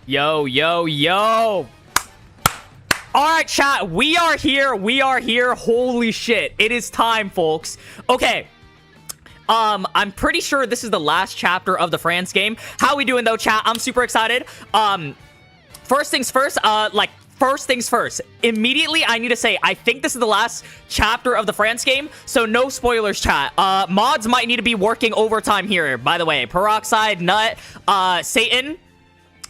Yo, yo, yo. All right, chat. We are here. We are here. Holy shit. It is time, folks. Okay. I'm pretty sure this is the last chapter of the France game. How we doing, though, chat? I'm super excited. First things first, First things first, immediately I need to say, I think this is the last chapter of the France game, so no spoilers, chat. Mods might need to be working overtime here, by the way. Peroxide, Nut, Satan,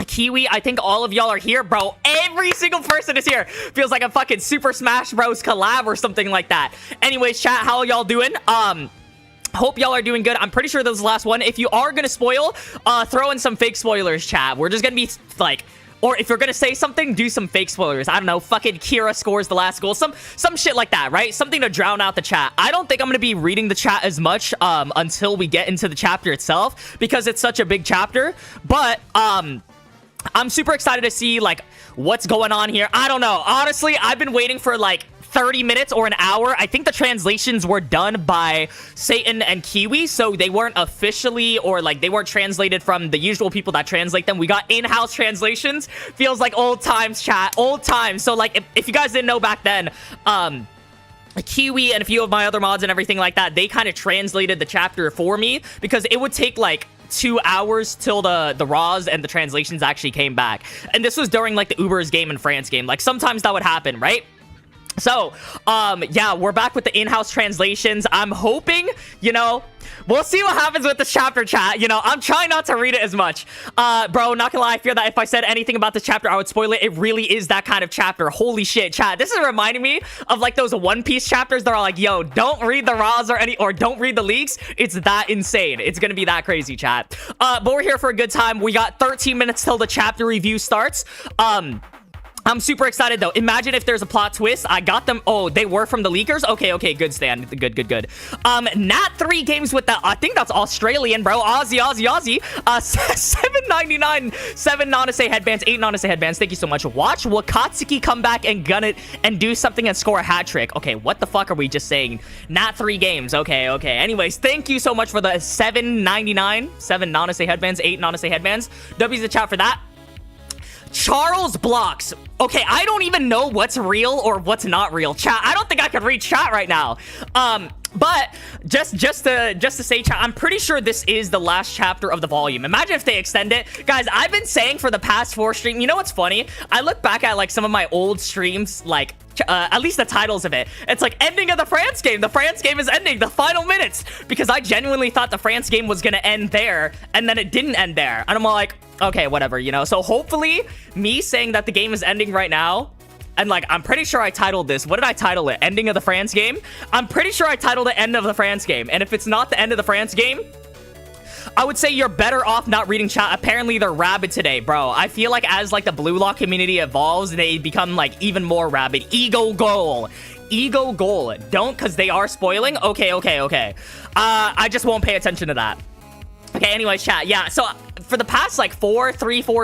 Kiwi, I think all of y'all are here, bro. Every single person is here. Feels like a fucking Super Smash Bros. Collab or something like that. Anyways, chat, how y'all doing? Hope y'all are doing good. I'm pretty sure this is the last one. If you are gonna spoil, throw in some fake spoilers, chat. We're just gonna be, like... Or if you're gonna say something, do some fake spoilers. I don't know, fucking Kira scores the last goal. Some shit like that, right? Something to drown out the chat. I don't think I'm gonna be reading the chat as much until we get into the chapter itself, because it's such a big chapter. But, I'm super excited to see, like, what's going on here. I don't know. Honestly, I've been waiting for, like, 30 minutes or an hour. I think the translations were done by Satan and Kiwi, so they weren't officially, or like they weren't translated from the usual people that translate them. We got in-house translations. Feels like old times, chat. Old times. So like if you guys didn't know back then, Kiwi and a few of my other mods and everything like that, they kind of translated the chapter for me, because it would take like 2 hours till the raws and the translations actually came back. And this was during like the Uber's game and France game. Like sometimes that would happen, right? So, yeah, we're back with the in-house translations. I'm hoping, you know, we'll see what happens with the chapter, chat. You know, I'm trying not to read it as much. Bro, not gonna lie, I fear that if I said anything about this chapter, I would spoil it. It really is that kind of chapter. Holy shit, chat. This is reminding me of, like, those One Piece chapters that are like, yo, don't read the raws or don't read the leaks. It's that insane. It's gonna be that crazy, chat. But we're here for a good time. We got 13 minutes till the chapter review starts. I'm super excited, though. Imagine if there's a plot twist. I got them. Oh, they were from the leakers? Okay, good, Stan. Good. Nat 3 games with the... I think that's Australian, bro. Aussie. 7.99. 7 Nanase headbands. 8 Nanase headbands. Thank you so much. Watch Wakatsuki come back and gun it and do something and score a hat trick. Okay, what the fuck are we just saying? Nat 3 games. Okay. Anyways, thank you so much for the 7.99. 7 Nanase headbands. 8 Nanase headbands. W's the chat for that. Charles Blocks. Okay, I don't even know what's real or what's not real. Chat, I don't think I could read chat right now. But just to say, chat, I'm pretty sure this is the last chapter of the volume. Imagine if they extend it. Guys, I've been saying for the past 4 streams, you know what's funny? I look back at like some of my old streams, like at least the titles of it. It's like ending of the France game. The France game is ending. The final minutes. Because I genuinely thought the France game was gonna end there, and then it didn't end there. And I'm like, okay, whatever, you know? So hopefully, me saying that the game is ending right now, and like, I'm pretty sure I titled this. What did I title it? Ending of the France game? I'm pretty sure I titled it End of the France game. And if it's not the end of the France game, I would say you're better off not reading chat. Apparently, they're rabid today, bro. I feel like as like the BLUELOCK community evolves, they become like even more rabid. Ego goal. Don't, because they are spoiling. Okay. I just won't pay attention to that. Okay, anyways, chat. Yeah, so for the past like 4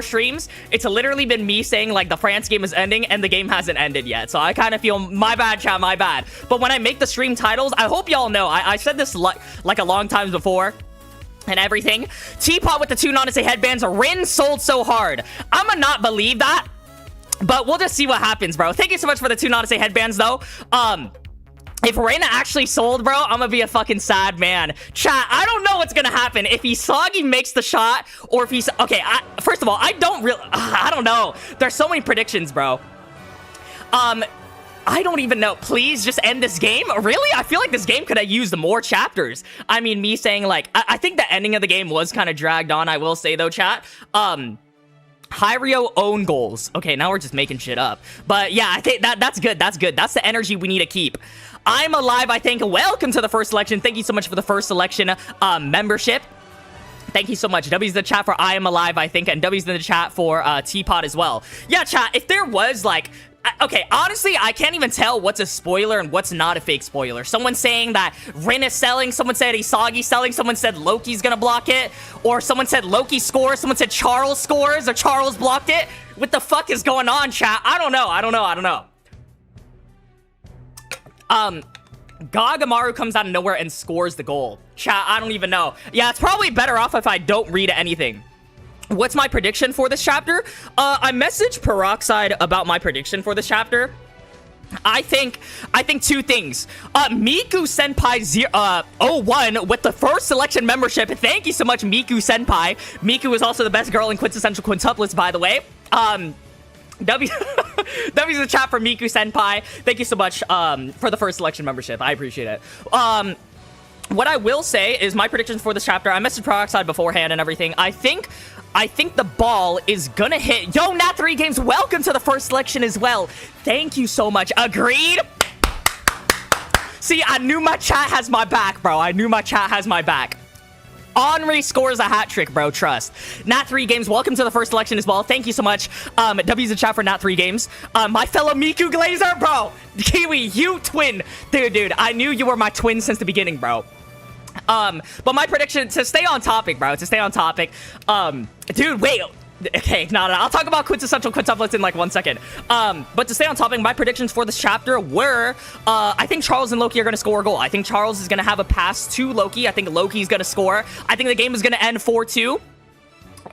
streams, it's literally been me saying like the France game is ending and the game hasn't ended yet. So I kind of feel, my bad, chat, my bad. But when I make the stream titles, I hope y'all know, I said this like a long time before and everything. Teapot with the 2 Nanase headbands. Rin sold so hard. I'ma not believe that, but we'll just see what happens, bro. Thank you so much for the 2 Nanase headbands, though. If Reina actually sold, bro, I'm gonna be a fucking sad man. Chat, I don't know what's gonna happen. If Isagi makes the shot, or if he's... Okay, first of all, I don't know. There's so many predictions, bro. I don't even know. Please just end this game. Really? I feel like this game could have used more chapters. I mean, me saying, like... I think the ending of the game was kind of dragged on, I will say, though, chat. Hiryo own goals. Okay, now we're just making shit up. But yeah, I think that's good. That's the energy we need to keep. I'm alive, I think. Welcome to the first selection. Thank you so much for the first selection membership. Thank you so much. W's in the chat for I am alive, I think, and W's in the chat for Teapot as well. Yeah, chat, if there was like... Okay, honestly, I can't even tell what's a spoiler and what's not a fake spoiler. Someone saying that Rin is selling, someone said Isagi's selling, someone said Loki's gonna block it, or someone said Loki scores, someone said Charles scores, or Charles blocked it. What the fuck is going on, chat? I don't know. Gagamaru comes out of nowhere and scores the goal. Chat, I don't even know. Yeah, it's probably better off if I don't read anything. what's my prediction for this chapter? I messaged Peroxide about my prediction for this chapter. I think two things. Miku Senpai 01 with the first selection membership. Thank you so much, Miku Senpai. Miku is also the best girl in quintessential quintuplets, by the way. W's in the chat for Miku Senpai. Thank you so much for the first selection membership. I appreciate it. What I will say is my predictions for this chapter. I messaged Peroxide beforehand and everything. I think the ball is gonna hit. Yo, Nat3 Games, welcome to the first selection as well. Thank you so much. Agreed? See, I knew my chat has my back, bro. I knew my chat has my back. Henri scores a hat trick, bro. Trust. Nat3 Games, welcome to the first selection as well. Thank you so much. W's in chat for Nat3 Games. My fellow Miku Glazer, bro. Kiwi, you twin. Dude, I knew you were my twin since the beginning, bro. But my prediction, to stay on topic, bro, dude, wait, okay, no, I'll talk about quintessential quintuplets in like 1 second. But to stay on topic, my predictions for this chapter were, I think Charles and Loki are gonna score a goal. I think Charles is gonna have a pass to Loki. I think Loki's gonna score. I think the game is gonna end 4-2.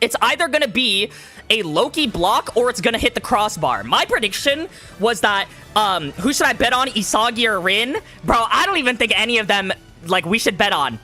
It's either gonna be a Loki block or it's gonna hit the crossbar. My prediction was that, who should I bet on, Isagi or Rin? Bro, I don't even think any of them, like, we should bet on.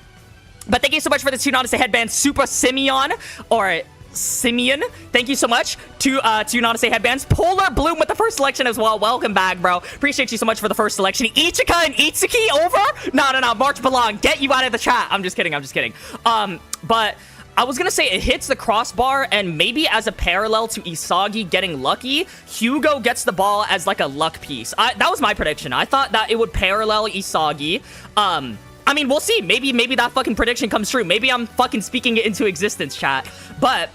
But thank you so much for the 2 Nonce headbands, Super Simeon, or Simeon. Thank you so much to 2 Nonce headbands. Polar Bloom with the first selection as well. Welcome back, bro. Appreciate you so much for the first selection. Ichika and Itsuki over? No. March Belong. Get you out of the chat. I'm just kidding. But I was gonna say it hits the crossbar, and maybe as a parallel to Isagi getting lucky, Hugo gets the ball as like a luck piece. That was my prediction. I thought that it would parallel Isagi. I mean, we'll see. Maybe that fucking prediction comes true. Maybe I'm fucking speaking it into existence, chat. But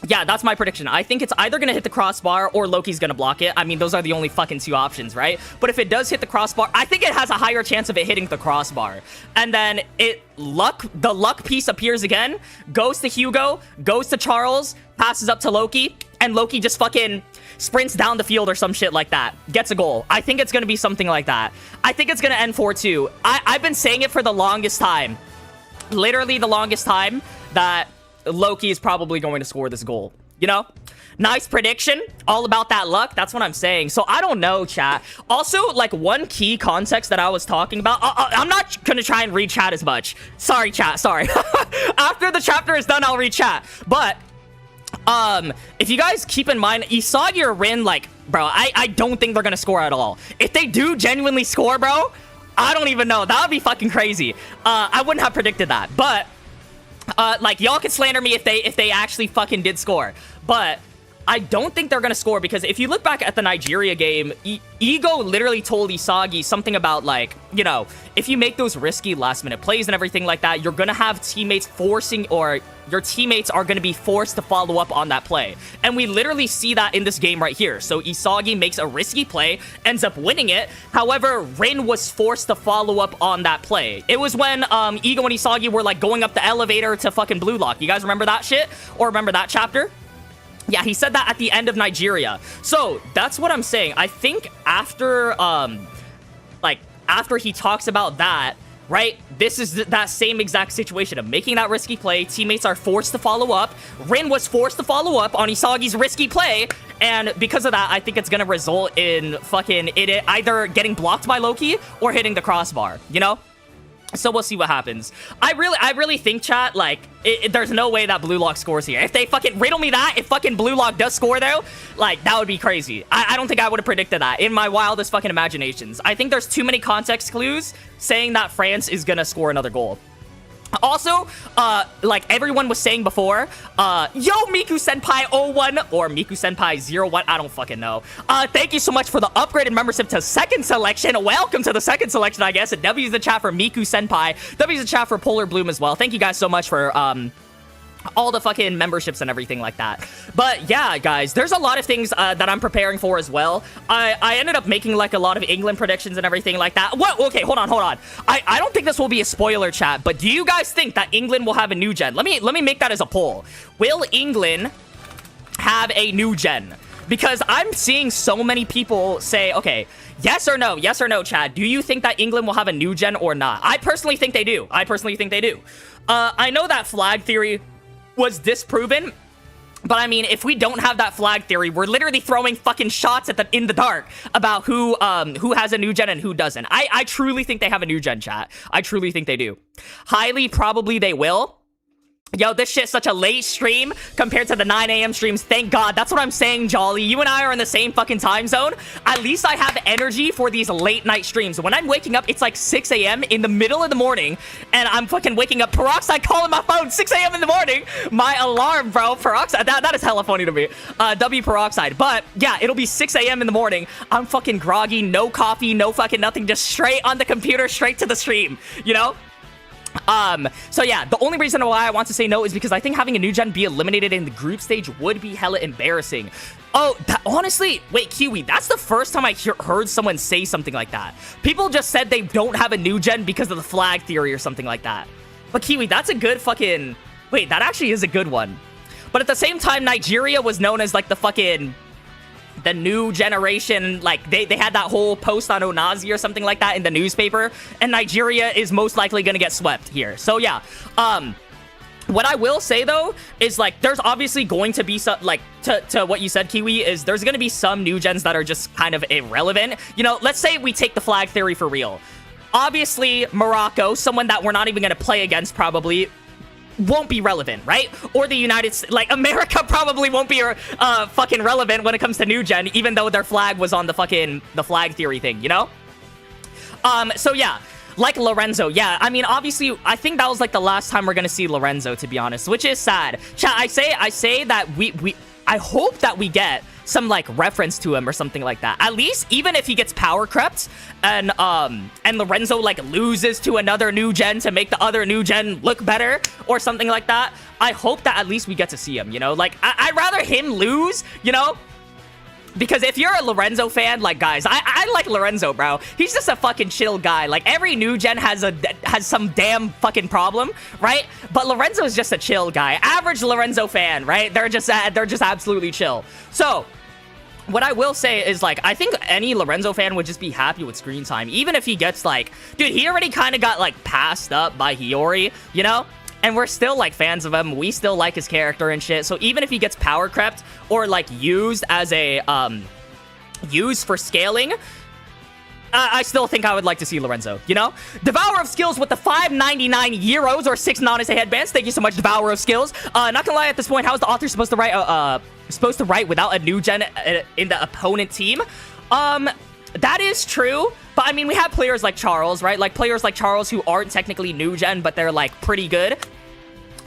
yeah, that's my prediction. I think it's either gonna hit the crossbar or Loki's gonna block it. I mean, those are the only fucking 2 options, right? But if it does hit the crossbar, I think it has a higher chance of it hitting the crossbar. And then the luck piece appears again, goes to Hugo, goes to Charles, passes up to Loki, and Loki just fucking sprints down the field or some shit like that. Gets a goal. I think it's gonna be something like that. I think it's gonna end 4-2. I've been saying it for the longest time. Literally the longest time that Loki is probably going to score this goal. You know? Nice prediction. All about that luck. That's what I'm saying. So I don't know, chat. Also, like, one key context that I was talking about. I'm not gonna try and read chat as much. Sorry, chat. Sorry. After the chapter is done, I'll read chat. But if you guys keep in mind, Isagi or Rin, like, bro, I don't think they're gonna score at all. If they do genuinely score, bro, I don't even know. That would be fucking crazy. I wouldn't have predicted that. But like, y'all can slander me if they actually fucking did score. But I don't think they're gonna score, because if you look back at the Nigeria game, Ego literally told Isagi something about, like, you know, if you make those risky last-minute plays and everything like that, you're gonna have teammates forcing, or your teammates are gonna be forced to follow up on that play. And we literally see that in this game right here. So Isagi makes a risky play, ends up winning it. However, Rin was forced to follow up on that play. It was when Ego and Isagi were, like, going up the elevator to fucking BLUELOCK. You guys remember that shit? Or remember that chapter? Yeah, he said that at the end of Nigeria. So, that's what I'm saying. I think after, after he talks about that, right, this is that same exact situation of making that risky play. Teammates are forced to follow up. Rin was forced to follow up on Isagi's risky play. And because of that, I think it's gonna result in fucking it either getting blocked by Loki or hitting the crossbar, you know? So we'll see what happens. I really think, chat, like, there's no way that BLUELOCK scores here. If they fucking riddle me that, if fucking BLUELOCK does score, though, like, that would be crazy. I don't think I would have predicted that in my wildest fucking imaginations. I think there's too many context clues saying that France is gonna score another goal. Also, like everyone was saying before, yo, Miku Senpai 01 or Miku Senpai 01, I don't fucking know. Thank you so much for the upgraded membership to second selection. Welcome to the second selection, I guess. And W's the chat for Miku Senpai. W's the chat for Polar Bloom as well. Thank you guys so much for, all the fucking memberships and everything like that. But yeah, guys, there's a lot of things that I'm preparing for as well. I ended up making like a lot of England predictions and everything like that. What? Okay, hold on. I don't think this will be a spoiler, chat, but do you guys think that England will have a new gen? Let me make that as a poll. Will England have a new gen? Because I'm seeing so many people say, okay, yes or no, chat. Do you think that England will have a new gen or not? I personally think they do. I know that flag theory was disproven But I mean, if we don't have that flag theory, we're literally throwing fucking shots at in the dark about who has a new gen and who doesn't. I truly think they have a new gen, chat. I truly think they do. Highly probably they will. Yo, this shit's such a late stream compared to the 9 a.m. streams. Thank God. That's what I'm saying, Jolly. You and I are in the same fucking time zone. At least I have energy for these late night streams. When I'm waking up, it's like 6 a.m. in the middle of the morning, and I'm fucking waking up. Peroxide calling my phone 6 a.m. in the morning. My alarm, bro. Peroxide. That is hella funny to me. W Peroxide. But yeah, it'll be 6 a.m. in the morning. I'm fucking groggy. No coffee. No fucking nothing. Just straight on the computer, straight to the stream. You know? So yeah, the only reason why I want to say no is because I think having a new gen be eliminated in the group stage would be hella embarrassing. Oh, honestly, wait, Kiwi, that's the first time I heard someone say something like that. People just said they don't have a new gen because of the flag theory or something like that. But Kiwi, that's a good fucking... Wait, that actually is a good one. But at the same time, Nigeria was known as like the fucking... the new generation, like they had that whole post on Onazi or something like that in the newspaper, and Nigeria is most likely gonna get swept here. So yeah, what I will say though is like there's obviously going to be some, like to what you said, Kiwi, is there's gonna be some new gens that are just kind of irrelevant. You know, let's say we take the flag theory for real. Obviously Morocco, someone that we're not even gonna play against probably, won't be relevant, right? Or the United States, like America probably won't be fucking relevant when it comes to new gen, even though their flag was on the flag theory thing, you know? So yeah, like Lorenzo, yeah, I mean, obviously, I think that was like the last time we're gonna see Lorenzo, to be honest, which is sad. Chat, I say that I hope that we get some like reference to him or something like that. At least even if he gets power crept and Lorenzo like loses to another new gen to make the other new gen look better or something like that, I hope that at least we get to see him, you know? Like I'd rather him lose, you know? Because if you're a Lorenzo fan, like, guys, I like Lorenzo, bro. He's just a fucking chill guy. Like, every new gen has some damn fucking problem, right? But Lorenzo is just a chill guy. Average Lorenzo fan, right? They're just absolutely chill. So, what I will say is, like, I think any Lorenzo fan would just be happy with screen time. Even if he gets, like... Dude, he already kind of got, like, passed up by Hiyori, you know? And we're still, like, fans of him. We still like his character and shit. So even if he gets power crept or, like, used as a, used for scaling, I still think I would like to see Lorenzo, you know? Devourer of Skills with the 5.99 euros or 6 non-SA headbands. Thank you so much, Devourer of Skills. Not gonna lie, at this point, how is the author supposed to write without a new gen in the opponent team? That is true. But, I mean, we have players like Charles, right? Like, players like Charles who aren't technically new gen, but they're, like, pretty good.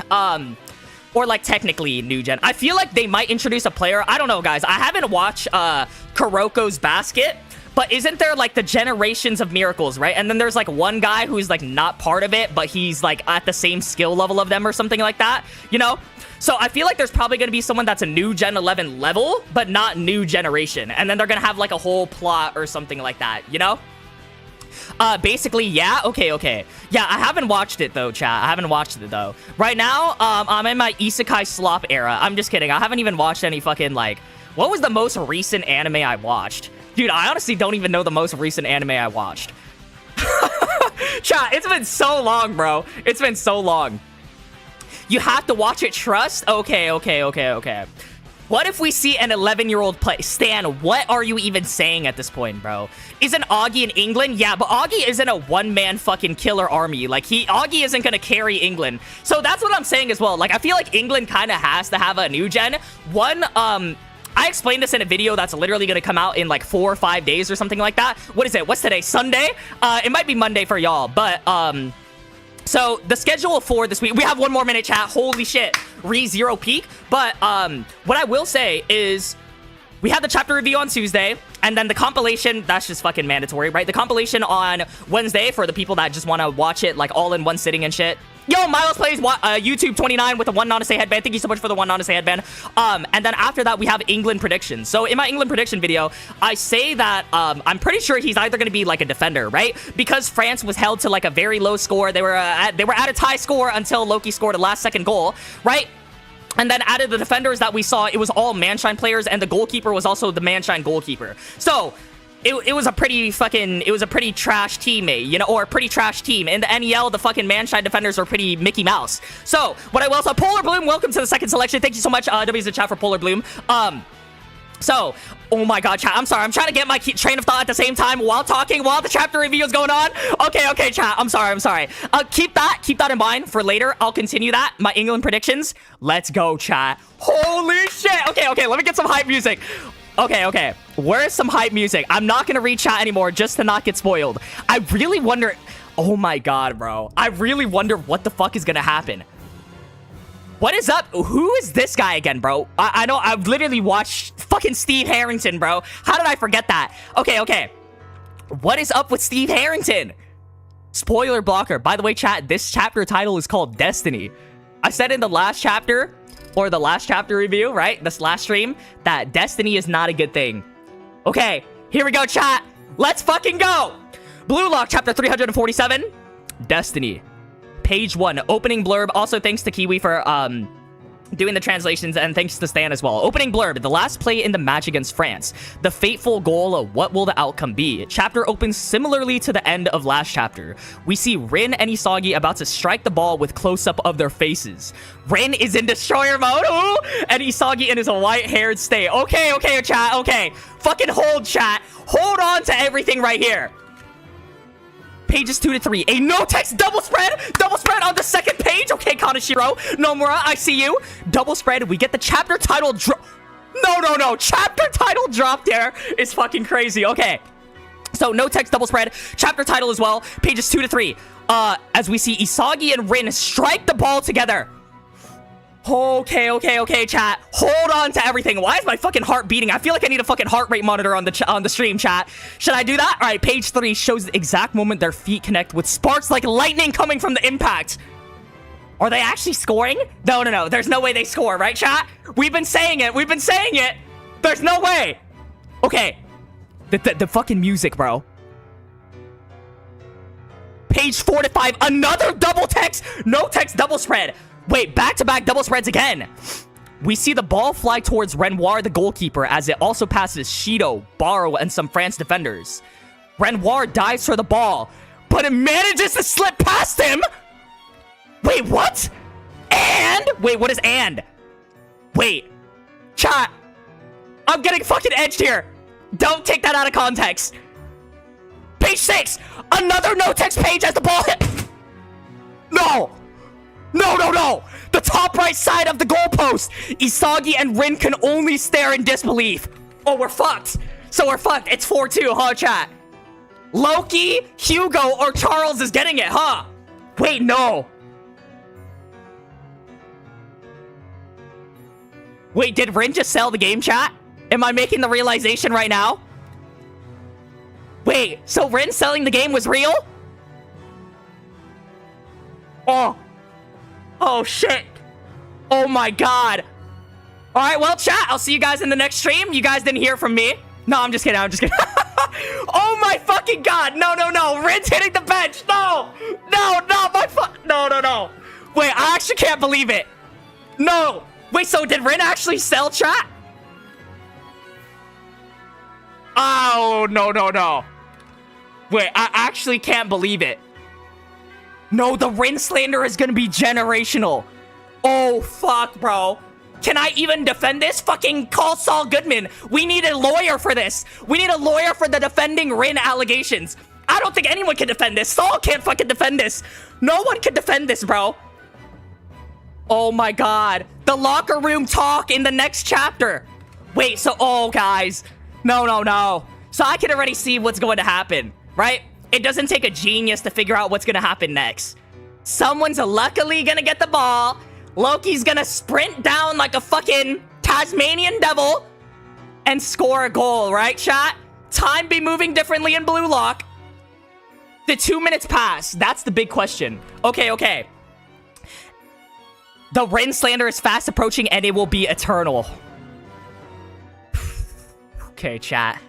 Or, like, technically new gen. I feel like they might introduce a player. I don't know, guys. I haven't watched Kuroko's Basket. But isn't there, like, the Generations of Miracles, right? And then there's, like, one guy who's, like, not part of it, but he's, like, at the same skill level of them or something like that, you know? So I feel like there's probably going to be someone that's a new Gen 11 level, but not new generation. And then they're going to have, like, a whole plot or something like that, you know? Basically, yeah, okay. Yeah, I haven't watched it, though, chat. I haven't watched it, though. Right now, I'm in my isekai slop era. I'm just kidding. I haven't even watched any fucking, like... What was the most recent anime I watched? Dude, I honestly don't even know the most recent anime I watched. Chat, it's been so long, bro. It's been so long. You have to watch it, trust? Okay. What if we see an 11-year-old play? Stan, what are you even saying at this point, bro? Isn't Augie in England? Yeah, but Augie isn't a one-man fucking killer army. Like, Augie isn't gonna carry England. So that's what I'm saying as well. Like, I feel like England kind of has to have a new gen. One, I explained this in a video that's literally gonna come out in like 4 or 5 days or something like that. What is it? What's today? Sunday? It might be Monday for y'all, but, so, the schedule for this week, we have 1 more minute, chat. Holy shit. Re-zero peak. But, what I will say is, we have the chapter review on Tuesday, and then the compilation, that's just fucking mandatory, right? The compilation on Wednesday for the people that just want to watch it, like, all in one sitting and shit. Yo, Miles plays YouTube 29 with the 1 non-SA headband. Thank you so much for the 1 non-SA headband. And then after that, we have England predictions. So in my England prediction video, I say that I'm pretty sure he's either going to be like a defender, right? Because France was held to like a very low score. They were at a tie score until Loki scored a last-second goal, right? And then out of the defenders that we saw, it was all Manshine players, and the goalkeeper was also the Manshine goalkeeper. So it was a pretty trash teammate, you know, or a pretty trash team. In the NEL, the fucking Manshine defenders were pretty Mickey Mouse. So, what I will say, Polar Bloom, welcome to the second selection. Thank you so much, W's in chat for Polar Bloom. So, oh my god, chat, I'm sorry. I'm trying to get my train of thought at the same time while talking, while the chapter review is going on. Okay, chat, I'm sorry. Keep that in mind for later. I'll continue that. My England predictions. Let's go, chat. Holy shit. Okay, let me get some hype music. Okay. Where's some hype music? I'm not gonna read chat anymore just to not get spoiled. I really wonder... Oh my god, bro. I really wonder what the fuck is gonna happen. What is up? Who is this guy again, bro? I know I've literally watched fucking Steve Harrington, bro. How did I forget that? Okay. What is up with Steve Harrington? Spoiler blocker. By the way, chat, this chapter title is called Destiny. I said in the last chapter, or the last chapter review, right? This last stream, that Destiny is not a good thing. Okay, here we go, chat. Let's fucking go. BLUELOCK, chapter 347. Destiny. Page 1, opening blurb. Also, thanks to Kiwi for doing the translations, and thanks to Stan as well. Opening blurb, the last play in the match against France. The fateful goal of what will the outcome be? Chapter opens similarly to the end of last chapter. We see Rin and Isagi about to strike the ball with close-up of their faces. Rin is in destroyer mode, ooh, and Isagi in his white-haired state. Okay, chat, okay. Fucking hold, chat. Hold on to everything right here. Pages 2 to 3. A no-text double spread on the second page. Okay, Kaneshiro. Nomura, I see you. Double spread. We get the chapter title drop. No. Chapter title drop there is fucking crazy. Okay. So, no text double spread. Chapter title as well. Pages 2 to 3. As we see Isagi and Rin strike the ball together. Okay, chat. Hold on to everything. Why is my fucking heart beating? I feel like I need a fucking heart rate monitor on the stream, chat. Should I do that? All right, page 3 shows the exact moment their feet connect with sparks like lightning coming from the impact. Are they actually scoring? No. There's no way they score, right, chat? We've been saying it. There's no way. Okay. The fucking music, bro. Page 4 to 5. Another double text. No text double spread. Wait, back-to-back double spreads again. We see the ball fly towards Renoir, the goalkeeper, as it also passes Shido, Barou, and some France defenders. Renoir dives for the ball, but it manages to slip past him. Wait, what? And? Wait, what is and? Wait. Chat. I'm getting fucking edged here. Don't take that out of context. Page 6. Another no-text page as the ball hit. No. The top right side of the goalpost. Isagi and Rin can only stare in disbelief. Oh, we're fucked. So we're fucked. It's 4-2, huh, chat? Loki, Hugo, or Charles is getting it, huh? Wait, no. Wait, did Rin just sell the game, chat? Am I making the realization right now? Wait, so Rin selling the game was real? Oh, shit. Oh, my God. All right, well, chat, I'll see you guys in the next stream. You guys didn't hear from me. No, I'm just kidding. Oh, my fucking God. No. Rin's hitting the bench. No, No. Wait, I actually can't believe it. No. Wait, so did Rin actually sell, chat? Oh, no. Wait, I actually can't believe it. No, the Rin slander is gonna be generational. Oh, fuck, bro. Can I even defend this? Fucking call Saul Goodman. We need a lawyer for this. We need a lawyer for the defending Rin allegations. I don't think anyone can defend this. Saul can't fucking defend this. No one can defend this, bro. Oh, my God. The locker room talk in the next chapter. Wait, so, oh, guys. No. So I can already see what's going to happen, right? It doesn't take a genius to figure out what's gonna happen next. Someone's luckily gonna get the ball. Loki's gonna sprint down like a fucking Tasmanian devil and score a goal, right, chat? Time be moving differently in BLUELOCK. The 2 minutes pass. That's the big question. Okay. The Rin slander is fast approaching and it will be eternal. Okay, chat.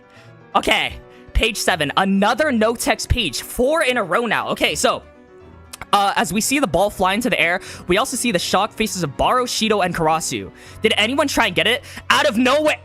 Okay. Page 7, another no-text page, 4 in a row now. Okay, so, as we see the ball fly into the air, we also see the shocked faces of Barou, Shido, and Karasu. Did anyone try and get it? Out of nowhere.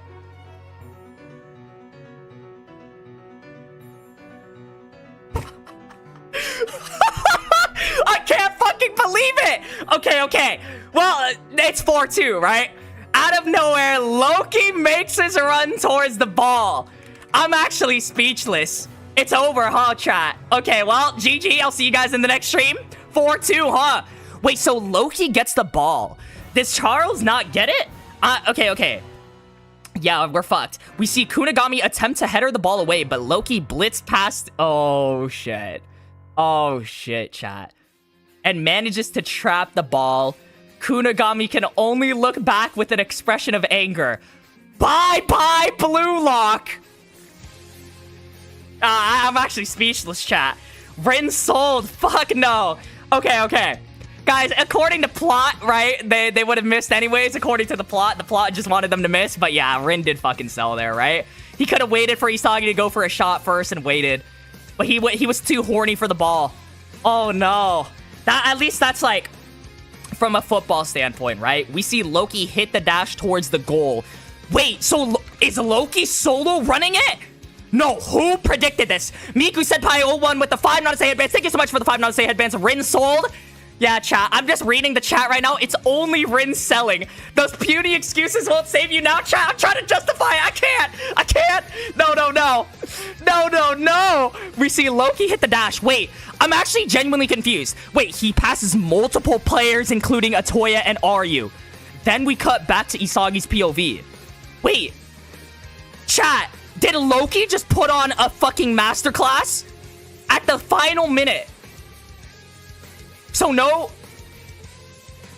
Okay. Well, it's 4-2, right? Out of nowhere, Loki makes his run towards the ball. I'm actually speechless. It's over, huh, chat? Okay, well, GG. I'll see you guys in the next stream. 4-2, huh? Wait, so Loki gets the ball. Does Charles not get it? Okay. Yeah, we're fucked. We see Kunigami attempt to header the ball away, but Loki blitzed past... Oh, shit. Oh, shit, chat. And manages to trap the ball. Kunigami can only look back with an expression of anger. Bye-bye, BLUELOCK! I'm actually speechless, chat. Rin sold. Fuck no. Okay. Guys, according to plot, right? They would have missed anyways, according to the plot. The plot just wanted them to miss. But yeah, Rin did fucking sell there, right? He could have waited for Isagi to go for a shot first and waited. But he was too horny for the ball. Oh, no. At least that's like... From a football standpoint, right? We see Loki hit the dash towards the goal. Wait, so is Loki solo running it? No, who predicted this? Miku Senpai 01 with the 5 not to say headbands. Thank you so much for the 5 not to say headbands. Rin sold. Yeah, chat. I'm just reading the chat right now. It's only Rin selling. Those puny excuses won't save you now, chat. I'm trying to justify it. I can't. No. We see Loki hit the dash. Wait, I'm actually genuinely confused. Wait, he passes multiple players, including Atoya and Ryu. Then we cut back to Isagi's POV. Wait, chat. Did Loki just put on a fucking masterclass at the final minute? So no,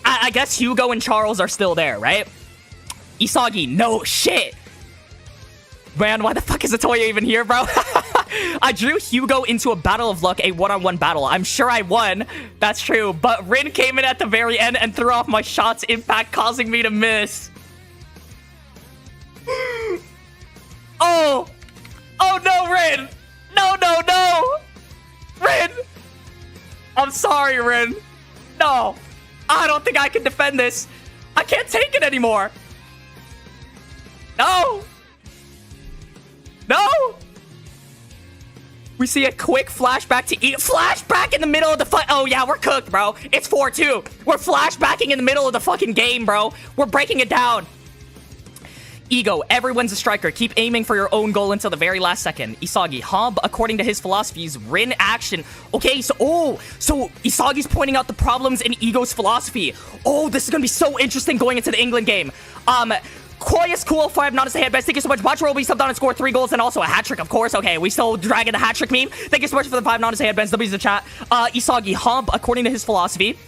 I guess Hugo and Charles are still there, right? Isagi, no shit. Man, why the fuck is Atoya even here, bro? I drew Hugo into a battle of luck, a one-on-one battle. I'm sure I won. That's true. But Rin came in at the very end and threw off my shot's impact, causing me to miss. Oh no, Rin. No. Rin. I'm sorry, Rin. No. I don't think I can defend this. I can't take it anymore. No. We see a quick flashback to flashback in the middle of the fight. Oh, yeah, we're cooked, bro. It's 4-2. We're flashbacking in the middle of the fucking game, bro. We're breaking it down. Ego, everyone's a striker. Keep aiming for your own goal until the very last second. Isagi, but according to his philosophies, Rin action. Okay, so Isagi's pointing out the problems in Ego's philosophy. Oh, this is gonna be so interesting going into the England game. Koya's cool, 5 not to say headbands. Thank you so much. Bachero will be subbed on and score 3 goals and also a hat trick, of course. Okay, we still dragging the hat trick meme. Thank you so much for the 5 not to say headbands. W's in the chat. Isagi, according to his philosophy.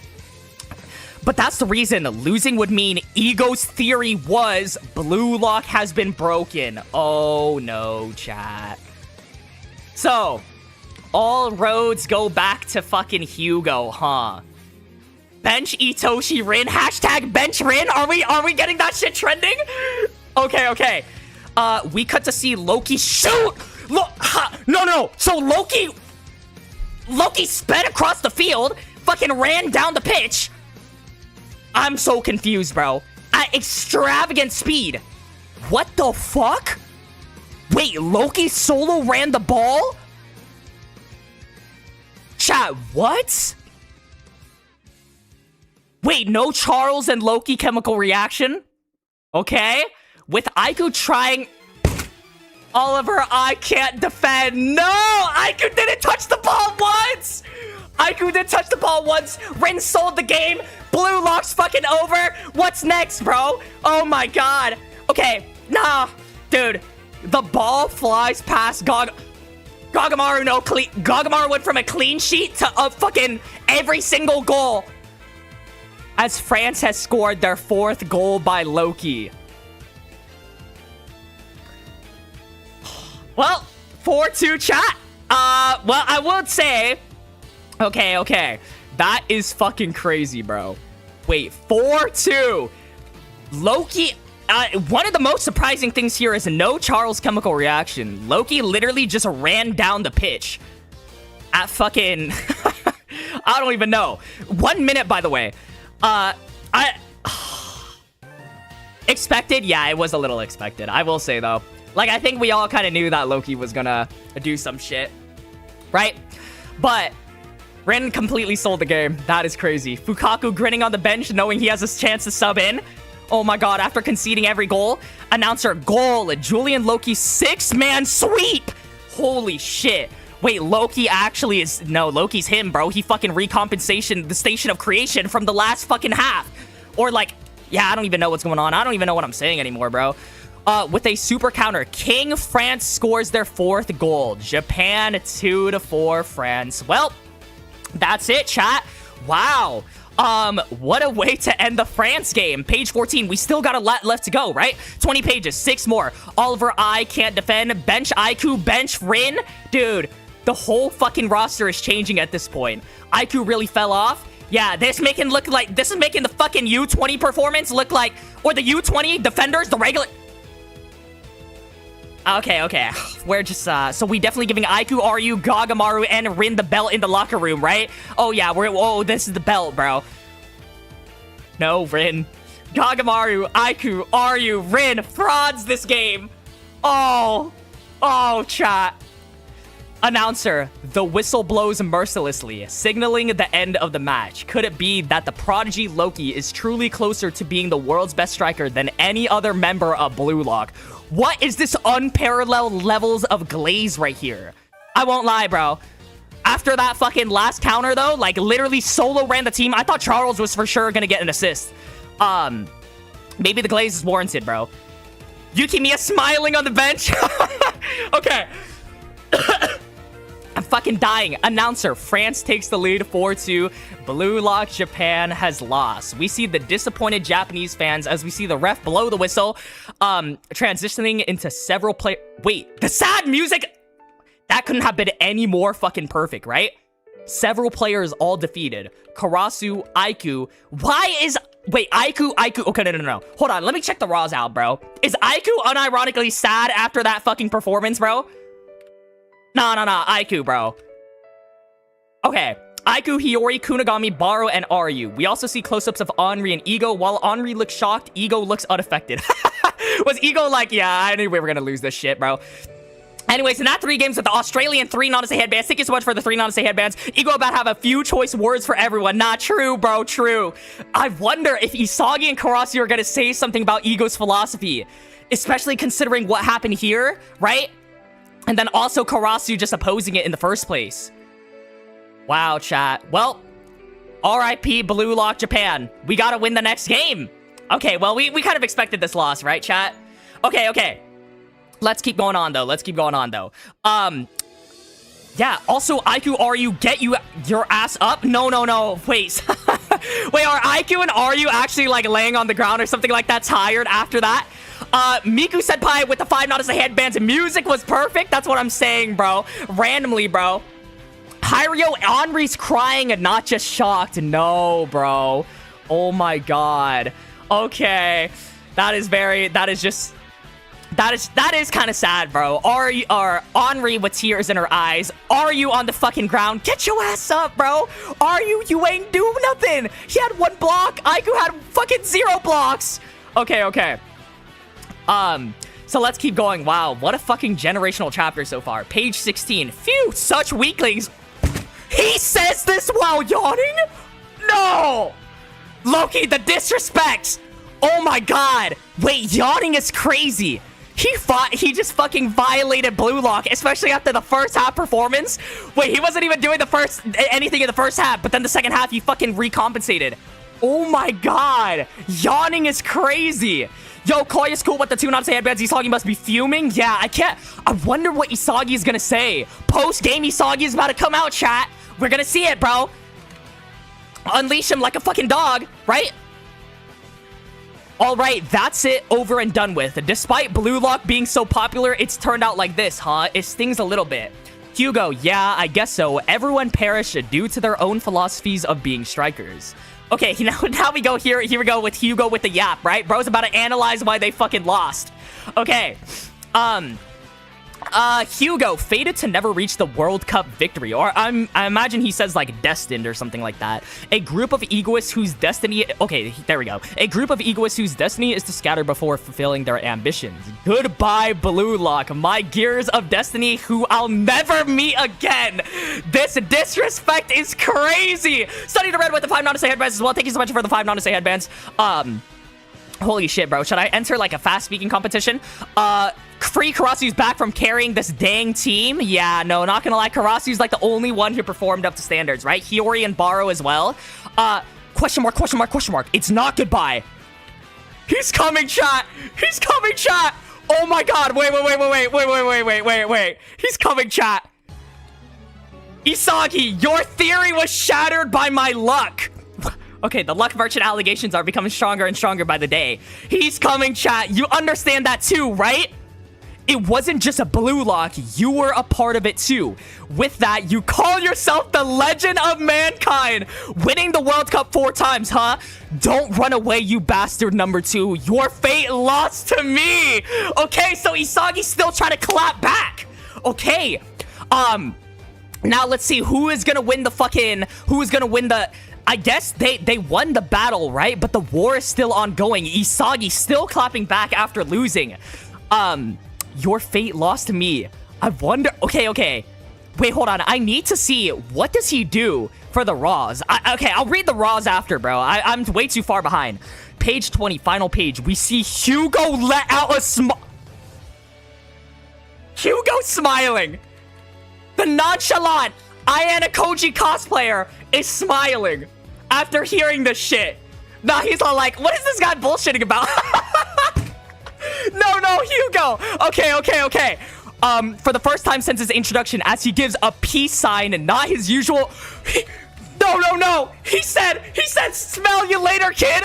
But that's the reason losing would mean Ego's theory was BLUELOCK has been broken. Oh no, chat. So, all roads go back to fucking Hugo, huh? Bench Itoshi Rin, hashtag bench Rin. Are we getting that shit trending? Okay. We cut to see Loki shoot. No. So Loki sped across the field, fucking ran down the pitch. I'm so confused, bro. At extravagant speed. What the fuck? Wait, Loki solo ran the ball? Chat, what? Wait, no Charles and Loki chemical reaction? Okay. With Aiku trying... Oliver, I can't defend. No! Aiku didn't touch the ball once! Aiku did touch the ball once. Rin sold the game. BLUELOCK's fucking over. What's next, bro? Oh my god. Okay, nah. Dude, the ball flies past Gagamaru. Gagamaru went from a clean sheet to a fucking every single goal. As France has scored their 4th goal by Loki. Well, 4-2 chat. Well, I would say... Okay. That is fucking crazy, bro. Wait, 4-2. Loki... one of the most surprising things here is no Charles chemical reaction. Loki literally just ran down the pitch. At fucking... I don't even know. 1 minute, by the way. Expected? Yeah, it was a little expected. I will say, though. Like, I think we all kind of knew that Loki was gonna do some shit. Right? But... Rin completely sold the game. That is crazy. Fukaku grinning on the bench, knowing he has a chance to sub in. Oh my god, after conceding every goal. Announcer, goal. Julian Loki 6-man sweep. Holy shit. Wait, Loki actually is... No, Loki's him, bro. He fucking recompensation the Station of Creation from the last fucking half. Or like... Yeah, I don't even know what's going on. I don't even know what I'm saying anymore, bro. With a super counter, King France scores their 4th goal. Japan 2-4 France. Well, that's it, chat. Wow. What a way to end the France game. Page 14. We still got a lot left to go, right? 20 pages, 6 more. Oliver I can't defend. Bench Aiku, bench Rin. Dude, the whole fucking roster is changing at this point. Aiku really fell off. Yeah, this is making the fucking U20 performance look like, or the U20 defenders, the regular... Okay. We're just, so we definitely giving Aiku, Ryu, Gagamaru, and Rin the belt in the locker room, right? Oh, yeah, this is the belt, bro. No, Rin. Gagamaru, Aiku, Ryu, Rin, frauds this game. Oh, chat. Announcer, the whistle blows mercilessly, signaling the end of the match. Could it be that the prodigy Loki is truly closer to being the world's best striker than any other member of BLUELOCK? What is this unparalleled levels of glaze right here? I won't lie, bro. After that fucking last counter, though, like, literally solo ran the team. I thought Charles was for sure gonna get an assist. Maybe the glaze is warranted, bro. Yukimiya smiling on the bench. Okay. I'm fucking dying. Announcer, France takes the lead 4-2. BLUELOCK Japan has lost. We see the disappointed Japanese fans as we see the ref blow the whistle, transitioning into several Wait, the sad music? That couldn't have been any more fucking perfect, right? Several players all defeated. Karasu, Aiku. Wait, Aiku. Okay, no. Hold on, let me check the raws out, bro. Is Aiku unironically sad after that fucking performance, bro? No, Aiku, bro. Okay. Aiku, Hiyori, Kunigami, Barou, and Ryu. We also see close-ups of Henri and Ego. While Henri looks shocked, Ego looks unaffected. Was Ego like, yeah, I knew we were gonna lose this shit, bro. Anyways, in that 3 games with the Australian 3 Nanase headbands, thank you so much for the 3 Nanase headbands. Ego about to have a few choice words for everyone. Not true, bro, true. I wonder if Isagi and Karasu are gonna say something about Ego's philosophy. Especially considering what happened here, right? And then also Karasu just opposing it in the first place. Wow, chat. Well, RIP BLUELOCK Japan. We gotta win the next game. Okay, well, we kind of expected this loss, right, chat? Okay. Let's keep going on, though. Yeah, also, Aiku, Ryu, get your ass up? No. Wait. Wait, are Aiku and Ryu actually, like, laying on the ground or something like that, tired after that? Miku Senpai with the 5 Nanase headbands. Music was perfect. That's what I'm saying, bro. Randomly, bro. Hiryo, Henri's crying and not just shocked. No, bro. Oh my god. Okay. That is kind of sad, bro. Henri with tears in her eyes. Are you on the fucking ground? Get your ass up, bro. You ain't do nothing. He had 1 block. Aiku had fucking 0 blocks. Okay. So let's keep going. Wow, what a fucking generational chapter so far. Page 16. Phew, such weaklings. He says this while yawning? No! Loki, the disrespect. Oh my god. Wait, yawning is crazy. He just fucking violated BLUELOCK, especially after the first half performance. Wait, he wasn't even doing anything in the first half, but then the second half, he fucking recompensated. Oh my god. Yawning is crazy. Yo, Koya's cool with the 2 Nanase headbands. Isagi must be fuming. Yeah, I wonder what Isagi is gonna say. Post-game, Isagi is about to come out, chat. We're gonna see it, bro. Unleash him like a fucking dog, right? Alright, that's it, over and done with. Despite BLUELOCK being so popular, it's turned out like this, huh? It stings a little bit. Hugo, yeah, I guess so. Everyone perished due to their own philosophies of being strikers. Okay, now we go here we go with Hugo with the yap, right? Bro's about to analyze why they fucking lost. Okay. Hugo, fated to never reach the World Cup victory. Or I imagine he says, like, destined or something like that. A group of egoists whose destiny... Okay, there we go. A group of egoists whose destiny is to scatter before fulfilling their ambitions. Goodbye, BLUELOCK, my gears of destiny who I'll never meet again. This disrespect is crazy. Sunny the Red with the 5 non-to-say headbands as well. Thank you so much for the 5 non-to-say headbands. Holy shit, bro. Should I enter, like, a fast-speaking competition? Free Karasu's back from carrying this dang team. Yeah, no, not gonna lie. Karasu's, like, the only one who performed up to standards, right? Hiryo and barou as well. Question mark, question mark, question mark. It's not goodbye. He's coming, chat. He's coming, chat. Oh, my God. Wait. He's coming, chat. Isagi, your theory was shattered by my luck. Okay, the luck merchant allegations are becoming stronger and stronger by the day. He's coming, chat. You understand that too, right? It wasn't just a BLUELOCK. You were a part of it too. With that, you call yourself the legend of mankind. Winning the World Cup 4 times, huh? Don't run away, you bastard number 2. Your fate lost to me. Okay, so Isagi's still trying to clap back. Okay. Now let's see who is gonna win the I guess they won the battle, right? But the war is still ongoing. Isagi still clapping back after losing. Your fate lost to me. I wonder... Okay. Wait, hold on. I need to see, what does he do for the Raws? Okay, I'll read the Raws after, bro. I'm way too far behind. Page 20, final page. We see Hugo let out a Hugo smiling. The nonchalant Ayana Koji cosplayer is smiling after hearing this shit. Nah, he's all like, what is this guy bullshitting about? No, Hugo. Okay. For the first time since his introduction, as he gives a peace sign and not his usual... No. He said, smell you later, kid.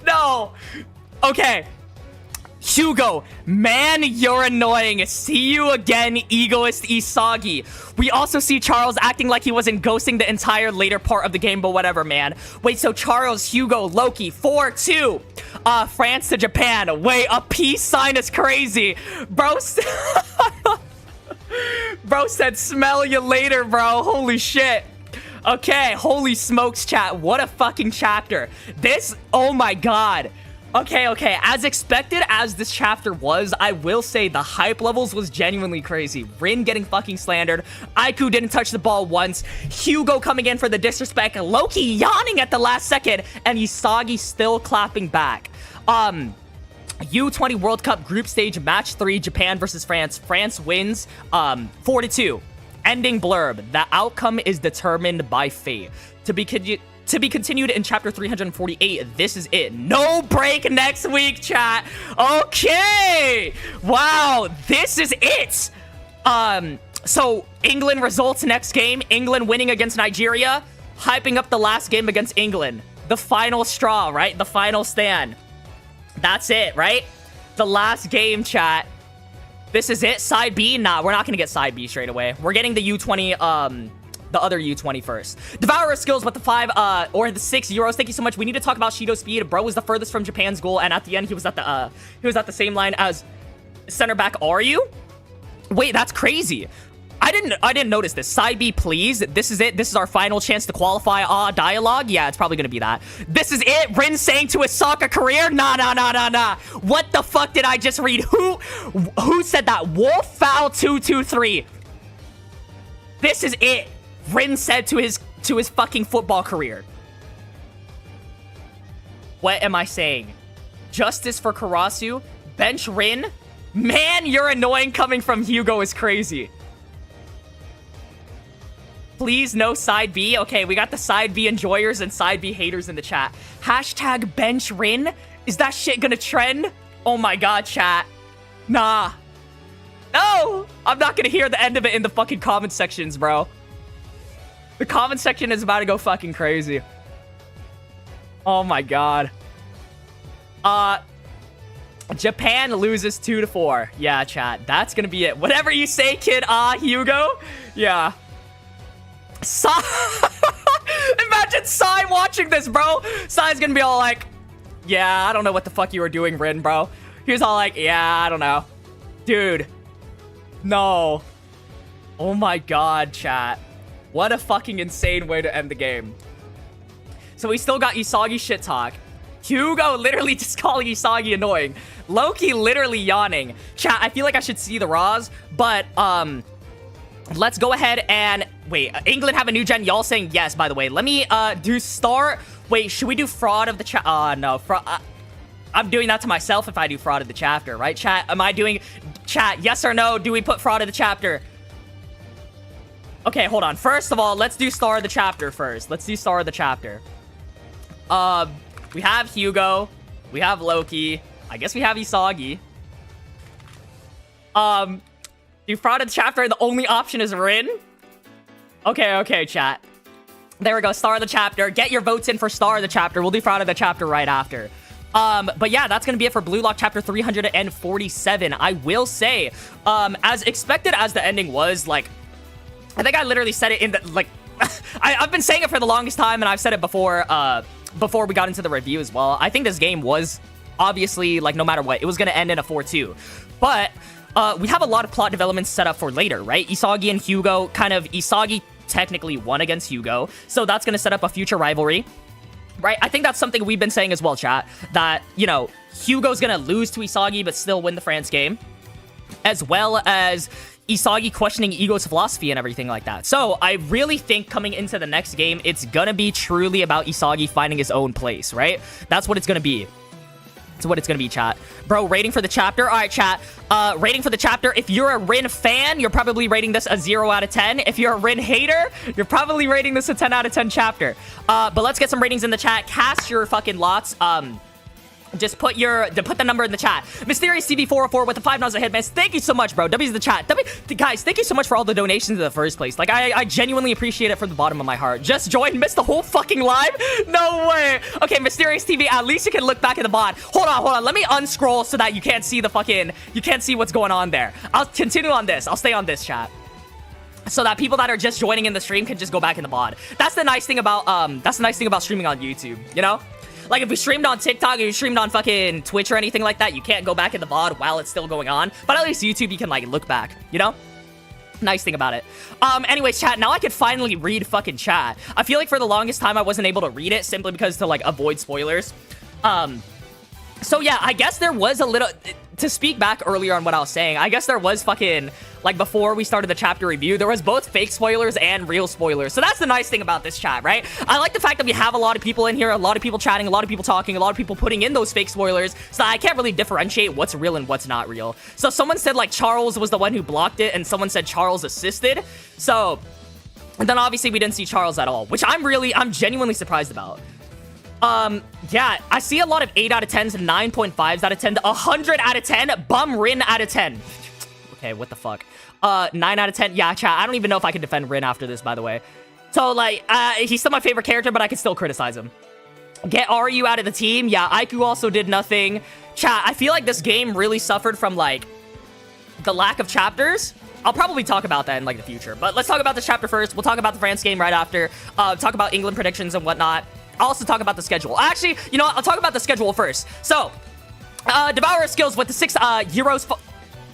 No. Okay. Hugo, man, you're annoying. See you again, egoist Isagi. We also see Charles acting like he wasn't ghosting the entire later part of the game, but whatever, man. Wait, so Charles, Hugo, Loki, 4-2. France to Japan. Wait, a peace sign is crazy. Bro said, smell you later, bro. Holy shit. Okay, holy smokes, chat. What a fucking chapter. This, oh my God. Okay. As expected as this chapter was, I will say the hype levels was genuinely crazy. Rin getting fucking slandered. Aiku didn't touch the ball once. Hugo coming in for the disrespect. Loki yawning at the last second. And Isagi still clapping back. U20 World Cup Group Stage Match 3, Japan versus France. France wins 4-2. Ending blurb. The outcome is determined by fate. To be continued in chapter 348. This is it. No break next week, chat. Okay. Wow. This is it. So England results next game. England winning against Nigeria. Hyping up the last game against England. The final straw, right? The final stand. That's it, right? The last game, chat. This is it. Side B? Nah, we're not going to get side B straight away. We're getting the U20, the other U20 first. Devourer skills with the 5 or the 6 euros. Thank you so much. We need to talk about Shido speed. Bro was the furthest from Japan's goal, and at the end he was at the same line as center back. Are you? Wait, that's crazy. I didn't notice this. Side B, please. This is it. This is our final chance to qualify. Dialogue. Yeah, it's probably gonna be that. This is it. Rin saying to his soccer career. Nah. What the fuck did I just read? Who said that? Wolf foul 223. This is it. Rin said to his fucking football career. What am I saying? Justice for Karasu? Bench Rin? Man, you're annoying coming from Hugo is crazy. Please, no side B. Okay, we got the side B enjoyers and side B haters in the chat. Hashtag bench Rin? Is that shit gonna trend? Oh my god, chat. Nah. No! I'm not gonna hear the end of it in the fucking comment sections, bro. The comment section is about to go fucking crazy. Oh my god. Japan loses 2-4. Yeah, chat. That's gonna be it. Whatever you say, kid. Hugo. Yeah. Imagine Sai watching this, bro. Sai's gonna be all like, yeah, I don't know what the fuck you were doing, Rin, bro. He was all like, yeah, I don't know. Dude. No. Oh my god, chat. What a fucking insane way to end the game. So we still got Isagi shit talk. Hugo literally just calling Isagi annoying. Loki literally yawning. Chat, I feel like I should see the Raws, but let's go ahead and wait. England have a new gen. Y'all saying yes, by the way. Let me do star. Wait, should we do fraud of the chat? No, I'm doing that to myself if I do fraud of the chapter, right, chat? Am I doing chat? Yes or no? Do we put fraud of the chapter? Okay, hold on. First of all, let's do star of the chapter first. Let's do star of the chapter. We have Hugo. We have Loki. I guess we have Isagi. Do fraud of the chapter, the only option is Rin? Okay, chat. There we go, star of the chapter. Get your votes in for star of the chapter. We'll do fraud of the chapter right after. But yeah, that's gonna be it for Blue Lock chapter 347. I will say, as expected as the ending was, like, I think I literally said it in the, like, I've been saying it for the longest time, and I've said it before, before we got into the review as well. I think this game was, obviously, like, no matter what, it was gonna end in a 4-2. But, we have a lot of plot developments set up for later, right? Isagi and Hugo, kind of, Isagi technically won against Hugo, so that's gonna set up a future rivalry. Right? I think that's something we've been saying as well, chat. That, you know, Hugo's gonna lose to Isagi, but still win the France game. As well as Isagi questioning Ego's philosophy and everything like that. So, I really think coming into the next game, it's gonna be truly about Isagi finding his own place, right? That's what it's gonna be. That's what it's gonna be, chat. Bro, rating for the chapter? Alright, chat. Rating for the chapter. If you're a Rin fan, you're probably rating this a 0 out of 10. If you're a Rin hater, you're probably rating this a 10 out of 10 chapter. But let's get some ratings in the chat. Cast your fucking lots. Just put the number in the chat. Mysterious TV404 with the $5 a hit, man. Thank you so much, bro. W's the chat. Guys, thank you so much for all the donations in the first place. Like, I genuinely appreciate it from the bottom of my heart. Just joined, missed the whole fucking live? No way. Okay, Mysterious TV, at least you can look back at the bot. Hold on. Let me unscroll so that you can't see the fucking, you can't see what's going on there. I'll continue on this. I'll stay on this, chat, so that people that are just joining in the stream can just go back in the VOD. That's the nice thing about streaming on YouTube, you know? Like, if we streamed on TikTok or you streamed on fucking Twitch or anything like that, you can't go back in the VOD while it's still going on. But at least YouTube, you can, like, look back, you know? Nice thing about it. Anyways, chat, now I could finally read fucking chat. I feel like for the longest time, I wasn't able to read it simply because to, like, avoid spoilers. So yeah, I guess there was a little, to speak back earlier on what I was saying, I guess there was fucking, like, before we started the chapter review, there was both fake spoilers and real spoilers. So that's the nice thing about this chat, right? I like the fact that we have a lot of people in here, a lot of people chatting, a lot of people talking, a lot of people putting in those fake spoilers, so I can't really differentiate what's real and what's not real. So someone said, like, Charles was the one who blocked it, and someone said Charles assisted. So, and then obviously we didn't see Charles at all, which I'm genuinely surprised about. Yeah, I see a lot of 8 out of 10s, 9.5s out of 10, 100 out of 10, bum Rin out of 10. Okay, what the fuck? 9 out of 10. Yeah, chat, I don't even know if I can defend Rin after this, by the way. So, like, he's still my favorite character, but I can still criticize him. Get Ryu out of the team. Yeah, Aiku also did nothing. Chat, I feel like this game really suffered from, like, the lack of chapters. I'll probably talk about that in, like, the future. But let's talk about this chapter first. We'll talk about the France game right after. Talk about England predictions and whatnot. I'll also talk about the schedule. Actually, you know what? I'll talk about the schedule first. So, Devourer skills with the 6 euros,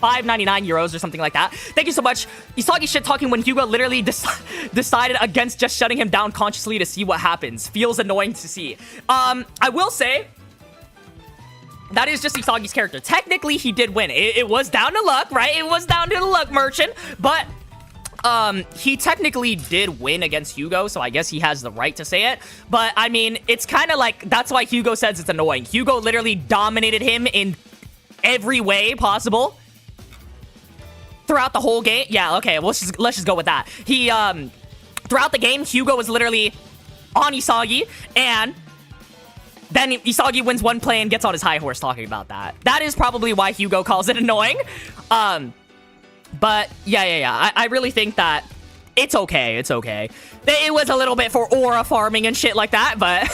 5.99 euros or something like that. Thank you so much. Isagi shit talking when Hugo literally decided against just shutting him down consciously to see what happens. Feels annoying to see. I will say, that is just Isagi's character. Technically, he did win. It was down to luck, right? It was down to the luck, merchant. But he technically did win against Hugo, so I guess he has the right to say it. But, I mean, it's kind of like, that's why Hugo says it's annoying. Hugo literally dominated him in every way possible throughout the whole game. Yeah, okay, let's just go with that. He, throughout the game, Hugo was literally on Isagi, and then Isagi wins one play and gets on his high horse talking about that. That is probably why Hugo calls it annoying. But, yeah. I really think that it's okay. It's okay. It was a little bit for aura farming and shit like that, but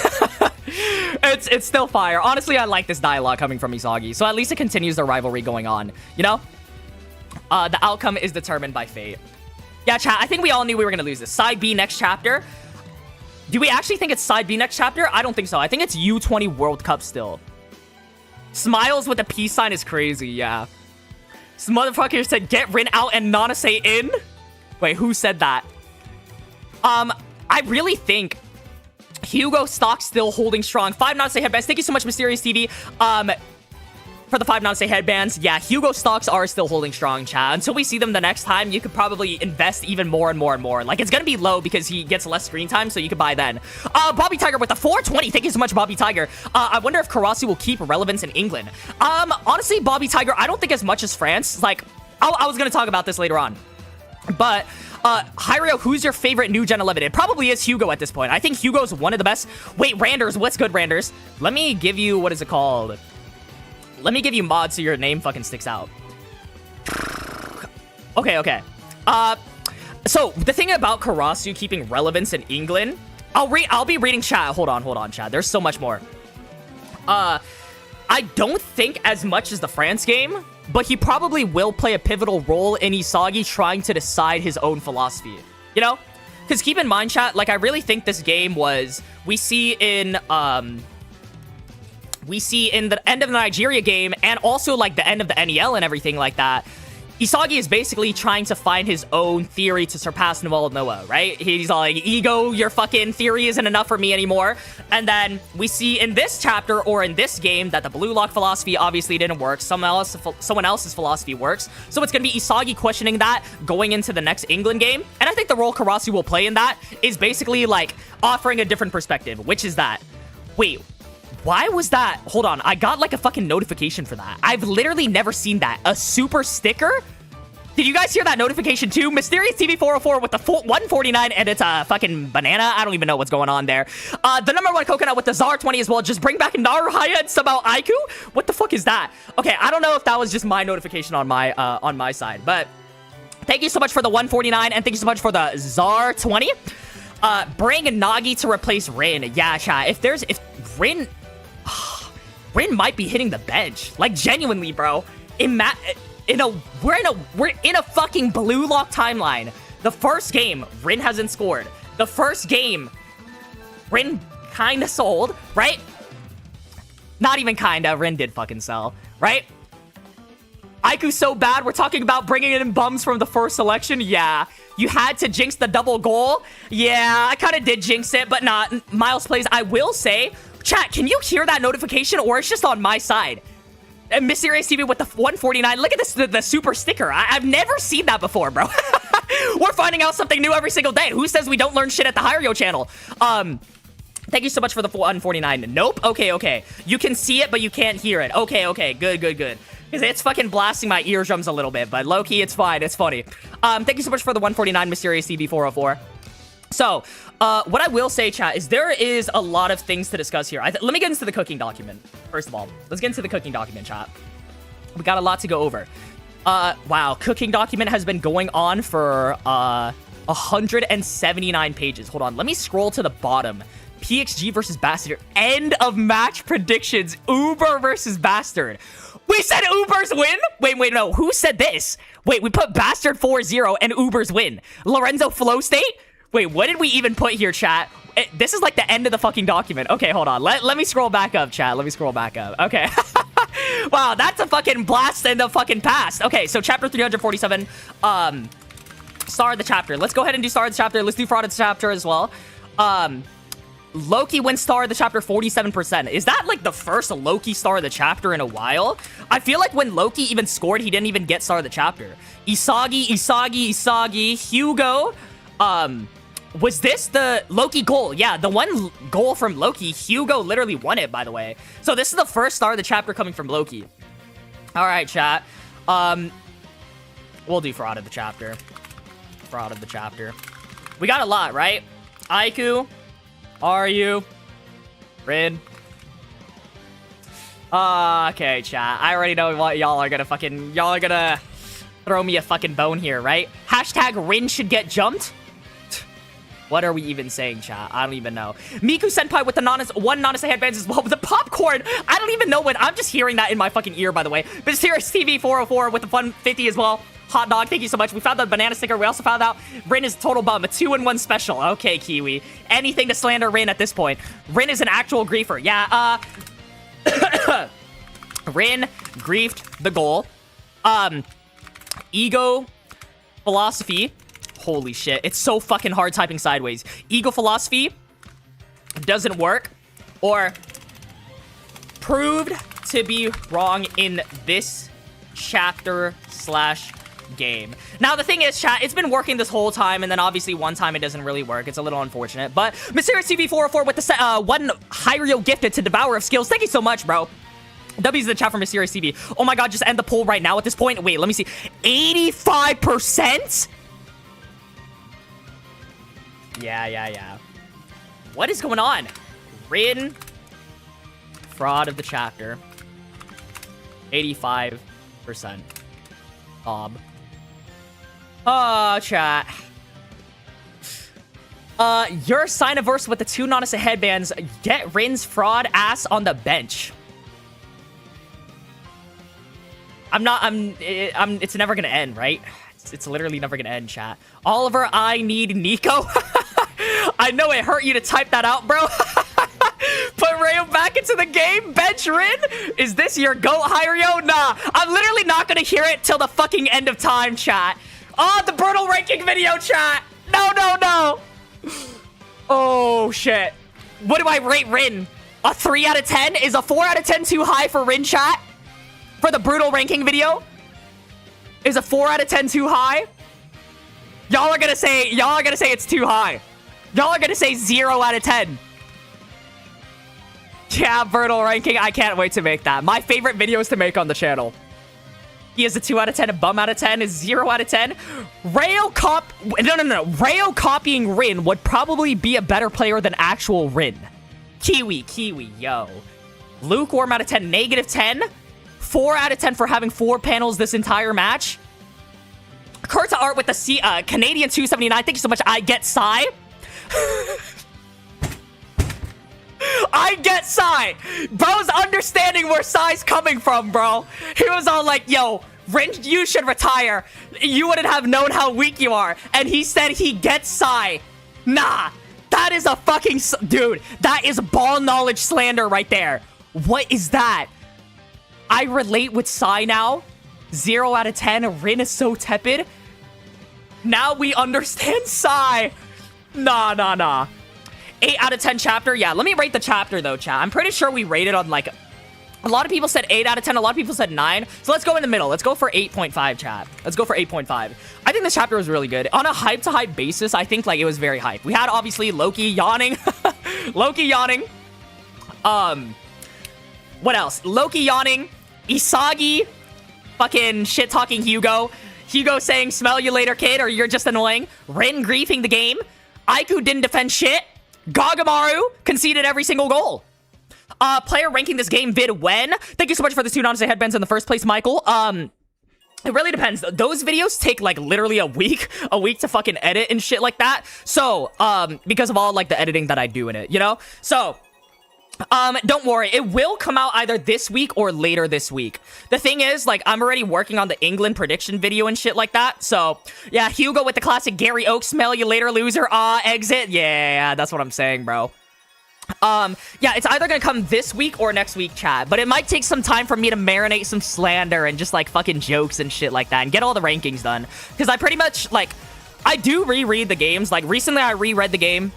it's still fire. Honestly, I like this dialogue coming from Isagi, so at least it continues the rivalry going on, you know? The outcome is determined by fate. Yeah, chat, I think we all knew we were gonna lose this. Side B next chapter. Do we actually think it's Side B next chapter? I don't think so. I think it's U20 World Cup still. Smiles with a peace sign is crazy, yeah. This motherfucker said get Rin out and Nanase in. Wait, who said that? I really think Hugo stock still holding strong. 5 Nanase headbands. Thank you so much, Mysterious TV. For the 5 Nanase headbands, yeah, Hugo stocks are still holding strong, chat. Until we see them the next time, you could probably invest even more and more and more. Like, it's gonna be low because he gets less screen time, so you could buy then. Bobby Tiger with the 420. Thank you so much, Bobby Tiger. I wonder if Karasu will keep relevance in England. Honestly, Bobby Tiger, I don't think as much as France. Like, I was gonna talk about this later on. But, Hiryo, who's your favorite new Gen 11? It probably is Hugo at this point. I think Hugo's one of the best. Wait, Randers, what's good, Randers? Let me give you, what is it called? Let me give you mods so your name fucking sticks out. Okay. So the thing about Karasu keeping relevance in England, I'll be reading chat. Hold on, chat. There's so much more. I don't think as much as the France game, but he probably will play a pivotal role in Isagi trying to decide his own philosophy. You know? Because keep in mind, chat, like, I really think this game was... We see in the end of the Nigeria game, and also, like, the end of the NEL and everything like that, Isagi is basically trying to find his own theory to surpass Noel Noah, right? He's like, ego, your fucking theory isn't enough for me anymore. And then we see in this chapter, or in this game, that the Blue Lock philosophy obviously didn't work. Someone else's philosophy works. So it's gonna be Isagi questioning that going into the next England game. And I think the role Karasu will play in that is basically, like, offering a different perspective, which is that, wait, why was that? Hold on, I got like a fucking notification for that. I've literally never seen that. A super sticker? Did you guys hear that notification too? Mysterious TV 404 with the 149, and it's a fucking banana. I don't even know what's going on there. The #1 coconut with the Zar 20 as well. Just bring back Naruhaya and sub out Aiku? What the fuck is that? Okay, I don't know if that was just my notification on my side, but thank you so much for the 149, and thank you so much for the Zar 20. Bring Nagi to replace Rin. Yeah, chat. If Rin... Rin might be hitting the bench. Like, genuinely, bro. We're in a fucking Blue Lock timeline. The first game, Rin hasn't scored. The first game, Rin kinda sold, right? Not even kinda. Rin did fucking sell, right? Aiku's so bad, we're talking about bringing in bums from the first selection? Yeah. You had to jinx the double goal? Yeah, I kind of did jinx it, but not. Miles plays, I will say... Chat, can you hear that notification, or it's just on my side? Mysterious TV with the 149. Look at this, the super sticker. I've never seen that before, bro. We're finding out something new every single day. Who says we don't learn shit at the Hiryo channel? Thank you so much for the 149. Nope. Okay. You can see it, but you can't hear it. Okay. Good. Because it's fucking blasting my eardrums a little bit, but low-key, it's fine. It's funny. Thank you so much for the 149, Mysterious TV 404. So, what I will say, chat, is there is a lot of things to discuss here. Let me get into the cooking document. First of all, let's get into the cooking document, chat. We got a lot to go over. Wow, cooking document has been going on for 179 pages. Hold on, let me scroll to the bottom. PXG versus Bastard. End of match predictions. Uber versus Bastard. We said Uber's win? Wait, no. Who said this? Wait, we put Bastard 4-0 and Uber's win. Lorenzo flow state? Wait, what did we even put here, chat? This is like the end of the fucking document. Okay, hold on. Let me scroll back up, chat. Let me scroll back up. Okay. Wow, that's a fucking blast in the fucking past. Okay, so chapter 347. Star of the chapter. Let's go ahead and do star of the chapter. Let's do fraud of the chapter as well. Loki wins star of the chapter 47%. Is that like the first Loki star of the chapter in a while? I feel like when Loki even scored, he didn't even get star of the chapter. Isagi, Hugo. Was this the Loki goal? Yeah, the one goal from Loki. Hugo literally won it, by the way. So this is the first star of the chapter coming from Loki. All right, chat. We'll do fraud of the chapter. Fraud of the chapter. We got a lot, right? Aiku. Ryu. Rin. Okay, chat. I already know what y'all are gonna throw me a fucking bone here, right? Hashtag Rin should get jumped. What are we even saying, chat? I don't even know. Miku Senpai with the one Nanase headbands as well. With the popcorn, I don't even know when. I'm just hearing that in my fucking ear, by the way. But Mysterious TV 404 with the fun 50 as well. Hot dog, thank you so much. We found the banana sticker. We also found out Rin is total bum. A 2-in-1 special. Okay, Kiwi. Anything to slander Rin at this point. Rin is an actual griefer. Yeah, Rin griefed the goal. ego philosophy. Holy shit. It's so fucking hard typing sideways. Ego philosophy doesn't work. Or proved to be wrong in this chapter / game. Now, the thing is, chat, it's been working this whole time, and then obviously one time it doesn't really work. It's a little unfortunate. But Mysterious TV404 with the one Hiryo gifted to Devourer of Skills. Thank you so much, bro. W's in the chat for Mysterious TV. Oh my god, just end the poll right now at this point. Wait, let me see. 85%? Yeah. What is going on? Rin. Fraud of the chapter. 85%. Bob. Oh, chat. Your Signiverse with the 2 Nanase headbands. Get Rin's fraud ass on the bench. It's never gonna end, right? It's literally never gonna end, chat. Oliver, I need Nico. I know it hurt you to type that out, bro. Put Rayo back into the game. Bench Rin. Is this your GOAT, Hiryo? Nah. I'm literally not gonna hear it till the fucking end of time, chat. Oh, the brutal ranking video, chat. No. Oh, shit. What do I rate Rin? A 3 out of 10? Is a 4 out of 10 too high for Rin, chat? For the brutal ranking video? Is a 4 out of 10 too high? Y'all are gonna say it's too high. Y'all are gonna say 0 out of 10. Yeah, brutal ranking. I can't wait to make that. My favorite videos to make on the channel. He is a 2 out of 10. A bum out of 10 is 0 out of 10. No. Rayo copying Rin would probably be a better player than actual Rin. Kiwi, yo. Lukewarm out of 10. Negative 10. 4 out of 10 for having 4 panels this entire match. Kurta Art with the Canadian 279. Thank you so much. I get Psy. I get Psy. Bro's understanding where Psy's coming from, bro. He was all like, yo, Rin, you should retire. You wouldn't have known how weak you are. And he said he gets Psy. Nah, that is a fucking... Dude, that is ball knowledge slander right there. What is that? I relate with Psy now. 0 out of 10. Rin is so tepid. Now we understand Psy. Nah. 8 out of 10 chapter. Yeah, let me rate the chapter, though, chat. I'm pretty sure we rated on, like... A lot of people said 8 out of 10. A lot of people said 9. So let's go in the middle. Let's go for 8.5, chat. Let's go for 8.5. I think this chapter was really good. On a hype-to-hype basis, I think, like, it was very hype. We had, obviously, Loki yawning. Loki yawning. What else? Loki yawning. Isagi fucking shit-talking Hugo. Hugo saying, smell you later, kid, or you're just annoying. Rin griefing the game. Aiku didn't defend shit. Gagamaru conceded every single goal. Player ranking this game vid when? Thank you so much for the 2 Nanase headbands in the first place, Michael. It really depends. Those videos take, like, literally a week to fucking edit and shit like that. So, because of all, like, the editing that I do in it, you know? So... don't worry. It will come out either this week or later this week. The thing is, like, I'm already working on the England prediction video and shit like that. So, yeah, Hugo with the classic Gary Oak smell you later, loser. Exit. Yeah, that's what I'm saying, bro. Yeah, it's either gonna come this week or next week, chat. But it might take some time for me to marinate some slander and just, like, fucking jokes and shit like that and get all the rankings done. Because I pretty much, like, I do reread the games. Like, recently I reread the game,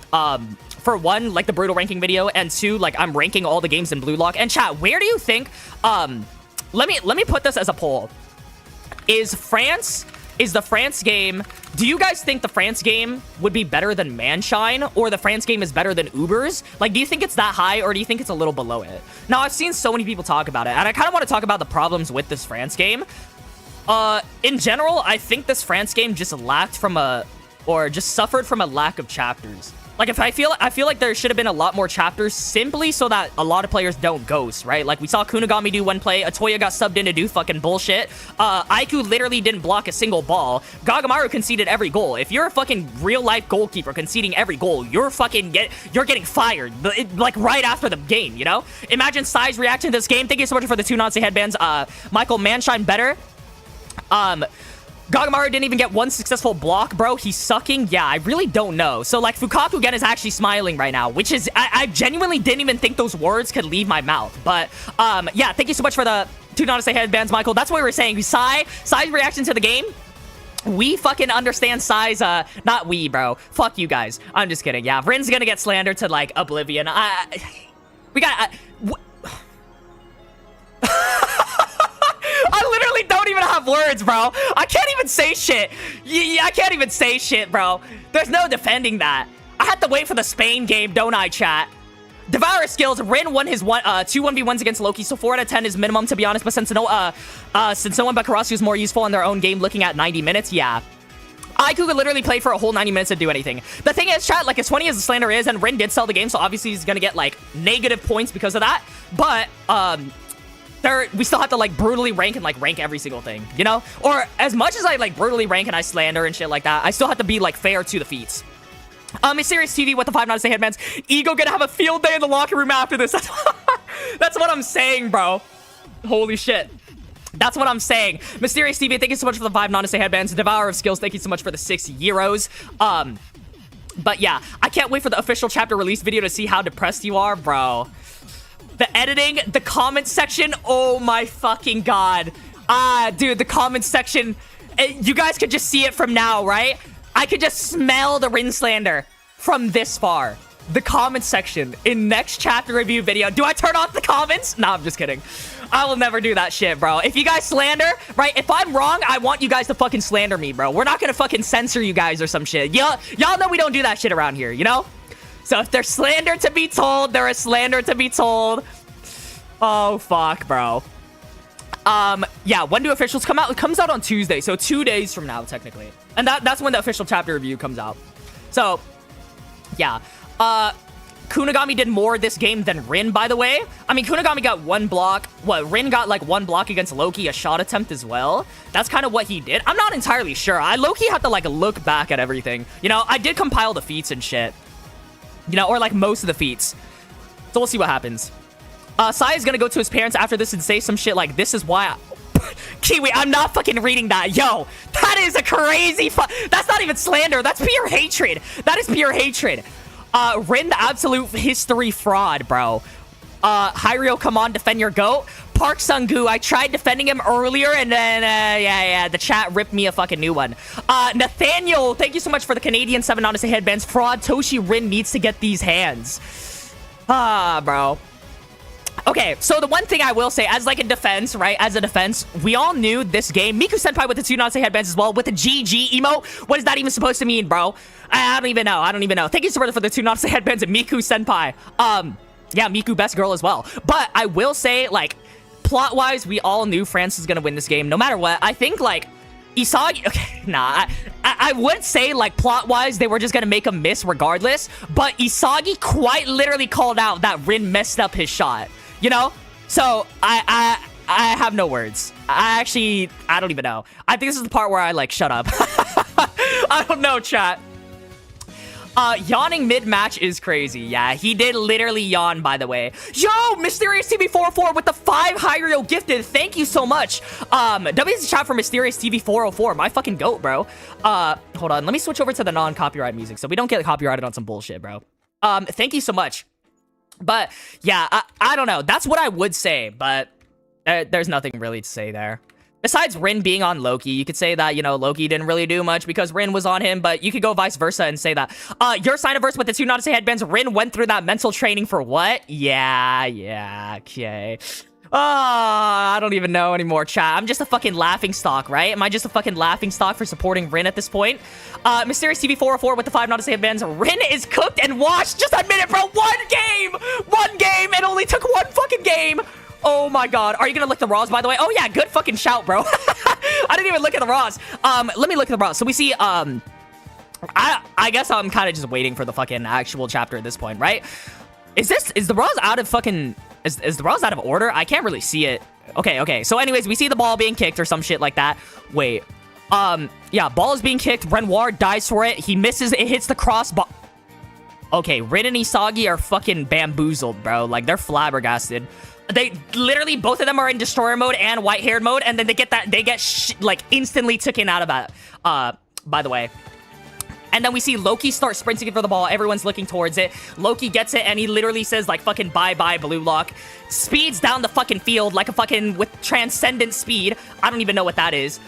for 1, like the brutal ranking video, and 2, like I'm ranking all the games in BLUELOCK. And chat, where do you think, let me put this as a poll. Is the France game, do you guys think the France game would be better than Munchen, or the France game is better than Uber's? Like, do you think it's that high, or do you think it's a little below it? Now, I've seen so many people talk about it, and I kind of want to talk about the problems with this France game. In general, I think this France game just suffered from a lack of chapters. Like, I feel like there should have been a lot more chapters simply so that a lot of players don't ghost, right? Like, we saw Kunigami do one play, Atoya got subbed in to do fucking bullshit, Aiku literally didn't block a single ball, Gagamaru conceded every goal. If you're a fucking real-life goalkeeper conceding every goal, you're getting fired, like, right after the game, you know? Imagine Psy's reaction to this game. Thank you so much for the 2 Nanase headbands. Michael, Munchen better. Gagamaru didn't even get 1 successful block, bro. He's sucking. Yeah, I really don't know. So, like, Fukaku again is actually smiling right now, which is... I genuinely didn't even think those words could leave my mouth. But, yeah, thank you so much for the 2 Nanase headbands, Michael. That's what we were saying. Psy's reaction to the game, We fucking understand size, not we, bro. Fuck you guys. I'm just kidding. Yeah, Rin's gonna get slandered to, like, oblivion. We got... I literally don't even have words, bro. I can't even say shit. I can't even say shit, bro. There's no defending that. I had to wait for the Spain game, don't I, chat? Devour skills. Rin won his 2 1v1s against Loki, so 4 out of 10 is minimum, to be honest. But since no one but Karasu is more useful in their own game, looking at 90 minutes, yeah. Aiku could literally play for a whole 90 minutes and do anything. The thing is, chat, like, as funny as the slander is, and Rin did sell the game, so obviously he's gonna get, like, negative points because of that. But, we still have to, like, brutally rank and, like, rank every single thing, you know? Or as much as I, like, brutally rank and I slander and shit like that, I still have to be, like, fair to the feats. Mysterious TV with the 5 not to say headbands. Ego gonna have a field day in the locker room after this. That's what I'm saying, bro. Holy shit. That's what I'm saying. Mysterious TV, thank you so much for the 5 not to say headbands. Devourer of Skills, thank you so much for the 6 euros. But yeah, I can't wait for the official chapter release video to see how depressed you are, bro. The editing, the comment section, oh my fucking god. Dude, the comment section, you guys could just see it from now, right? I could just smell the Rin slander from this far. The comment section in next chapter review video. Do I turn off the comments? Nah, I'm just kidding. I will never do that shit, bro. If you guys slander, right? If I'm wrong, I want you guys to fucking slander me, bro. We're not gonna fucking censor you guys or some shit. Y'all know we don't do that shit around here, you know? So if there's slander to be told, there is slander to be told. Oh, fuck, bro. Yeah, when do officials come out? It comes out on Tuesday, so 2 days from now, technically. And that's when the official chapter review comes out. So, yeah. Kunigami did more this game than Rin, by the way. I mean, Kunigami got 1 block. What, Rin got, like, 1 block against Loki, a shot attempt as well. That's kind of what he did. I'm not entirely sure. I low-key have to, like, look back at everything. You know, I did compile the feats and shit. You know, or, like, most of the feats. So we'll see what happens. Sai is gonna go to his parents after this and say some shit like, this is why Kiwi, I'm not fucking reading that. Yo, that is a crazy that's not even slander. That's pure hatred. That is pure hatred. Rin, the absolute history fraud, bro. Hiryo, come on, defend your goat. Park Sung-gu, I tried defending him earlier, and then, yeah, the chat ripped me a fucking new one. Nathaniel, thank you so much for the Canadian 7 not to say headbands. Fraud, Toshi Rin needs to get these hands. Bro. Okay, so the one thing I will say, as like a defense, right? As a defense, we all knew this game. Miku Senpai with the 2 not to say headbands as well, with the GG emote. What is that even supposed to mean, bro? I don't even know. I don't even know. Thank you so much for the 2 not to say headbands and Miku Senpai. Yeah, Miku best girl as well. But I will say, like, plot-wise, we all knew France was gonna win this game, no matter what. I think, like, Isagi... Okay, nah. I would say, like, plot-wise, they were just gonna make a miss regardless. But Isagi quite literally called out that Rin messed up his shot. You know? So, I have no words. I don't even know. I think this is the part where I, like, shut up. I don't know, chat. Yawning mid-match is crazy. Yeah, he did literally yawn, by the way. Yo, Mysterious TV 404 with the 5 Hiryo gifted. Thank you so much. W's the chat for Mysterious TV 404. My fucking goat, bro. Hold on. Let me switch over to the non-copyright music so we don't get copyrighted on some bullshit, bro. Thank you so much. But, yeah, I don't know. That's what I would say, but there's nothing really to say there. Besides Rin being on Loki, you could say that, you know, Loki didn't really do much because Rin was on him, but you could go vice versa and say that. Your Signiverse with the 2 not to say headbands, Rin went through that mental training for what? Yeah, okay. I don't even know anymore, chat. I'm just a fucking laughing stock, right? Am I just a fucking laughing stock for supporting Rin at this point? Mysterious TV 404 with the 5 not to say headbands, Rin is cooked and washed. Just admit it, bro. One game. It only took 1 fucking game. Oh my god. Are you gonna look the Raws, by the way? Oh yeah, good fucking shout, bro. I didn't even look at the Raws. Let me look at the Raws. So we see, I guess I'm kind of just waiting for the fucking actual chapter at this point, right? Is the Raws out of fucking... Is the Raws out of order? I can't really see it. Okay. So anyways, we see the ball being kicked or some shit like that. Wait. Yeah, ball is being kicked. Renoir dies for it. He misses. It hits the crossbar. Okay, Rin and Isagi are fucking bamboozled, bro. Like, they're flabbergasted. They literally, both of them are in destroyer mode and white-haired mode, and then they get like instantly taken out of that. By the way. And then we see Loki start sprinting for the ball. Everyone's looking towards it. Loki gets it, and he literally says, like, fucking bye-bye, BLUELOCK. Speeds down the fucking field like a fucking with transcendent speed. I don't even know what that is.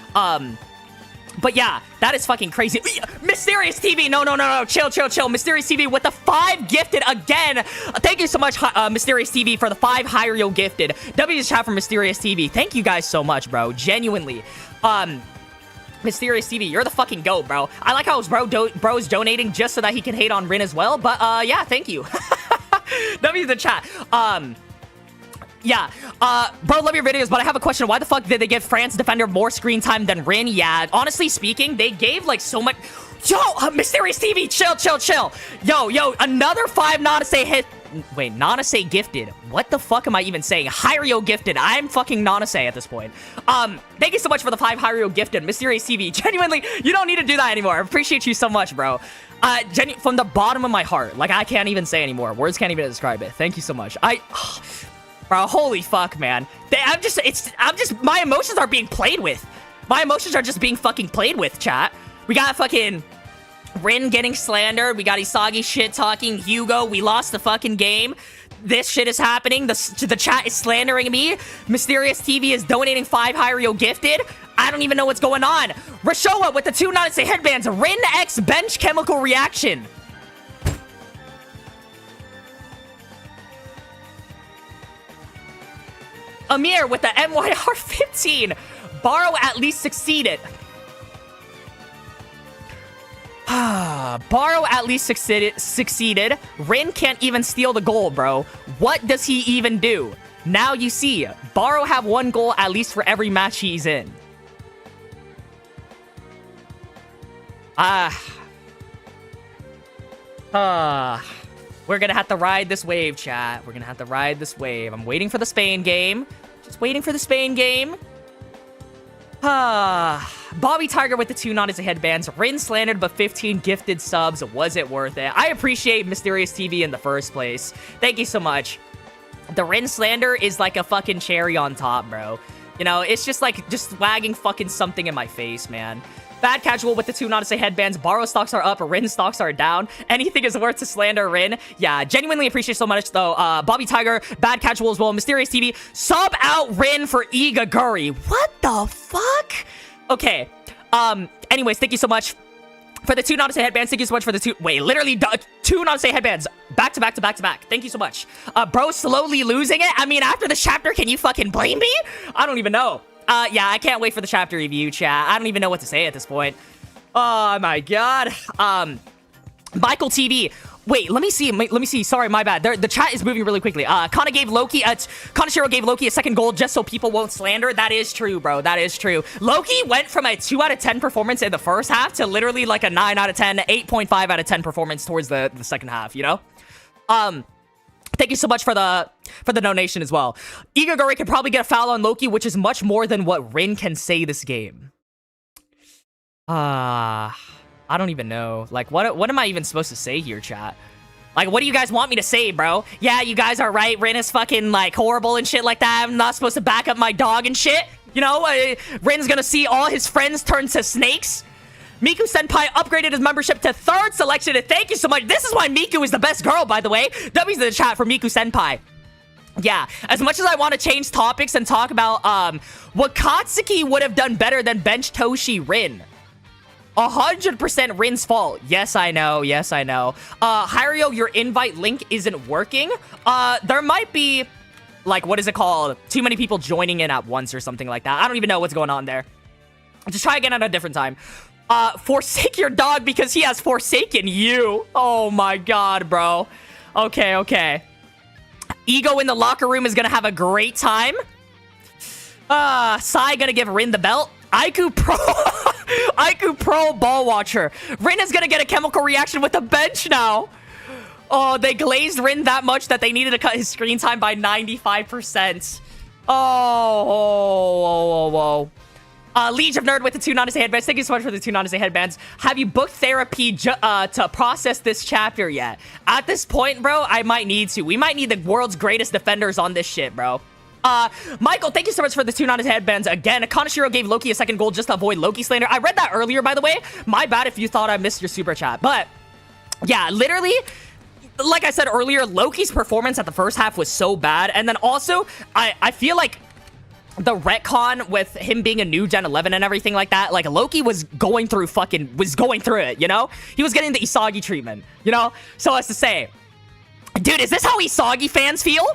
But yeah, that is fucking crazy. Mysterious TV. No. Chill. Mysterious TV with the 5 gifted again. Thank you so much, Mysterious TV, for the 5 Hiryo gifted. W's chat for Mysterious TV. Thank you guys so much, bro. Genuinely. Mysterious TV, you're the fucking GOAT, bro. I like how his bro's donating just so that he can hate on Rin as well. But, yeah, thank you. W in the chat. Yeah, bro, love your videos, but I have a question. Why the fuck did they give France Defender more screen time than Rin? Yeah, honestly speaking, they gave, like, so much... Yo, Mysterious TV, chill. Yo, another 5 Nanase hit... Wait, Nanase gifted. What the fuck am I even saying? Hiryo gifted. I'm fucking Nanase at this point. Thank you so much for the 5 Hiryo gifted. Mysterious TV. Genuinely, you don't need to do that anymore. I appreciate you so much, bro. From the bottom of my heart. Like, I can't even say anymore. Words can't even describe it. Thank you so much. Bro, holy fuck, man. My emotions are being played with. My emotions are just being fucking played with, chat. We got fucking... Rin getting slandered. We got Isagi shit-talking Hugo. We lost the fucking game. This shit is happening. The chat is slandering me. Mysterious TV is donating 5 Hiryo gifted. I don't even know what's going on. Rashoa with the 2 Nanase headbands. Rin X bench chemical reaction. Amir with the MYR 15. Barou at least succeeded. Barou at least succeeded. Rin can't even steal the goal, bro. What does he even do? Now you see, Barou have 1 goal at least for every match he's in. We're gonna have to ride this wave, chat. We're gonna have to ride this wave. I'm waiting for the Spain game. Just waiting for the Spain game. Bobby Tiger with the 2 Nanase headbands. Rin slandered, but 15 gifted subs. Was it worth it? I appreciate Mysterious TV in the first place. Thank you so much. The Rin slander is like a fucking cherry on top, bro. You know, it's just like, just wagging fucking something in my face, man. Bad Casual with the 2 Nanase headbands. Barou stocks are up, Rin stocks are down. Anything is worth to slander Rin. Yeah, genuinely appreciate so much, though. Bobby Tiger, Bad Casual as well. Mysterious TV, sub out Rin for Igaguri. What the fuck? Okay. Anyways, thank you so much for the 2 Nanase headbands. Thank you so much for the 2... Wait, literally 2 Nanase headbands. Back to back to back to back. Thank you so much. Bro slowly losing it. I mean, after this chapter, can you fucking blame me? I don't even know. Yeah, I can't wait for the chapter review, chat. I don't even know what to say at this point. Oh, my God. Michael TV. Wait, let me see. Sorry, my bad. The chat is moving really quickly. Kanashiro gave Loki a 2nd goal just so people won't slander. That is true, bro. That is true. Loki went from a 2 out of 10 performance in the first half to literally like a 9 out of 10, 8.5 out of 10 performance towards the second half, you know? Thank you so much for the donation as well. Igaguri could probably get a foul on Loki, which is much more than what Rin can say this game. I don't even know. Like, what am I even supposed to say here, chat? Like, what do you guys want me to say, bro? Yeah, you guys are right. Rin is fucking, like, horrible and shit like that. I'm not supposed to back up my dog and shit. You know, Rin's gonna see all his friends turn to snakes. Miku Senpai upgraded his membership to 3rd selection, and thank you so much. This is why Miku is the best girl, by the way. W's in the chat for Miku Senpai. Yeah, as much as I want to change topics and talk about what Katsuki would have done better than bench Toshi Rin. 100% Rin's fault. Yes, I know. Yes, I know. Hiryo, your invite link isn't working. There might be, like, what is it called? Too many people joining in at once or something like that. I don't even know what's going on there. Just try again at a different time. Forsake your dog because he has forsaken you. Oh my God, bro. Okay. Ego in the locker room is gonna have a great time. Sai gonna give Rin the belt. Aiku Pro Ball Watcher. Rin is gonna get a chemical reaction with the bench now. Oh, they glazed Rin that much that they needed to cut his screen time by 95%. Whoa. Liege of Nerd with the 2 Nanase headbands. Thank you so much for the 2 Nanase headbands. Have you booked therapy to process this chapter yet? At this point, bro, I might need to. We might need the world's greatest defenders on this shit, bro. Michael, thank you so much for the 2 Nanase headbands. Again, Kanashiro gave Loki a 2nd goal just to avoid Loki slander. I read that earlier, by the way. My bad if you thought I missed your super chat. But, yeah, literally, like I said earlier, Loki's performance at the first half was so bad. And then also, I feel like the retcon with him being a new Gen 11 and everything like that, like, Loki was going through it, you know? He was getting the Isagi treatment, you know? So as to say, dude, is this how Isagi fans feel?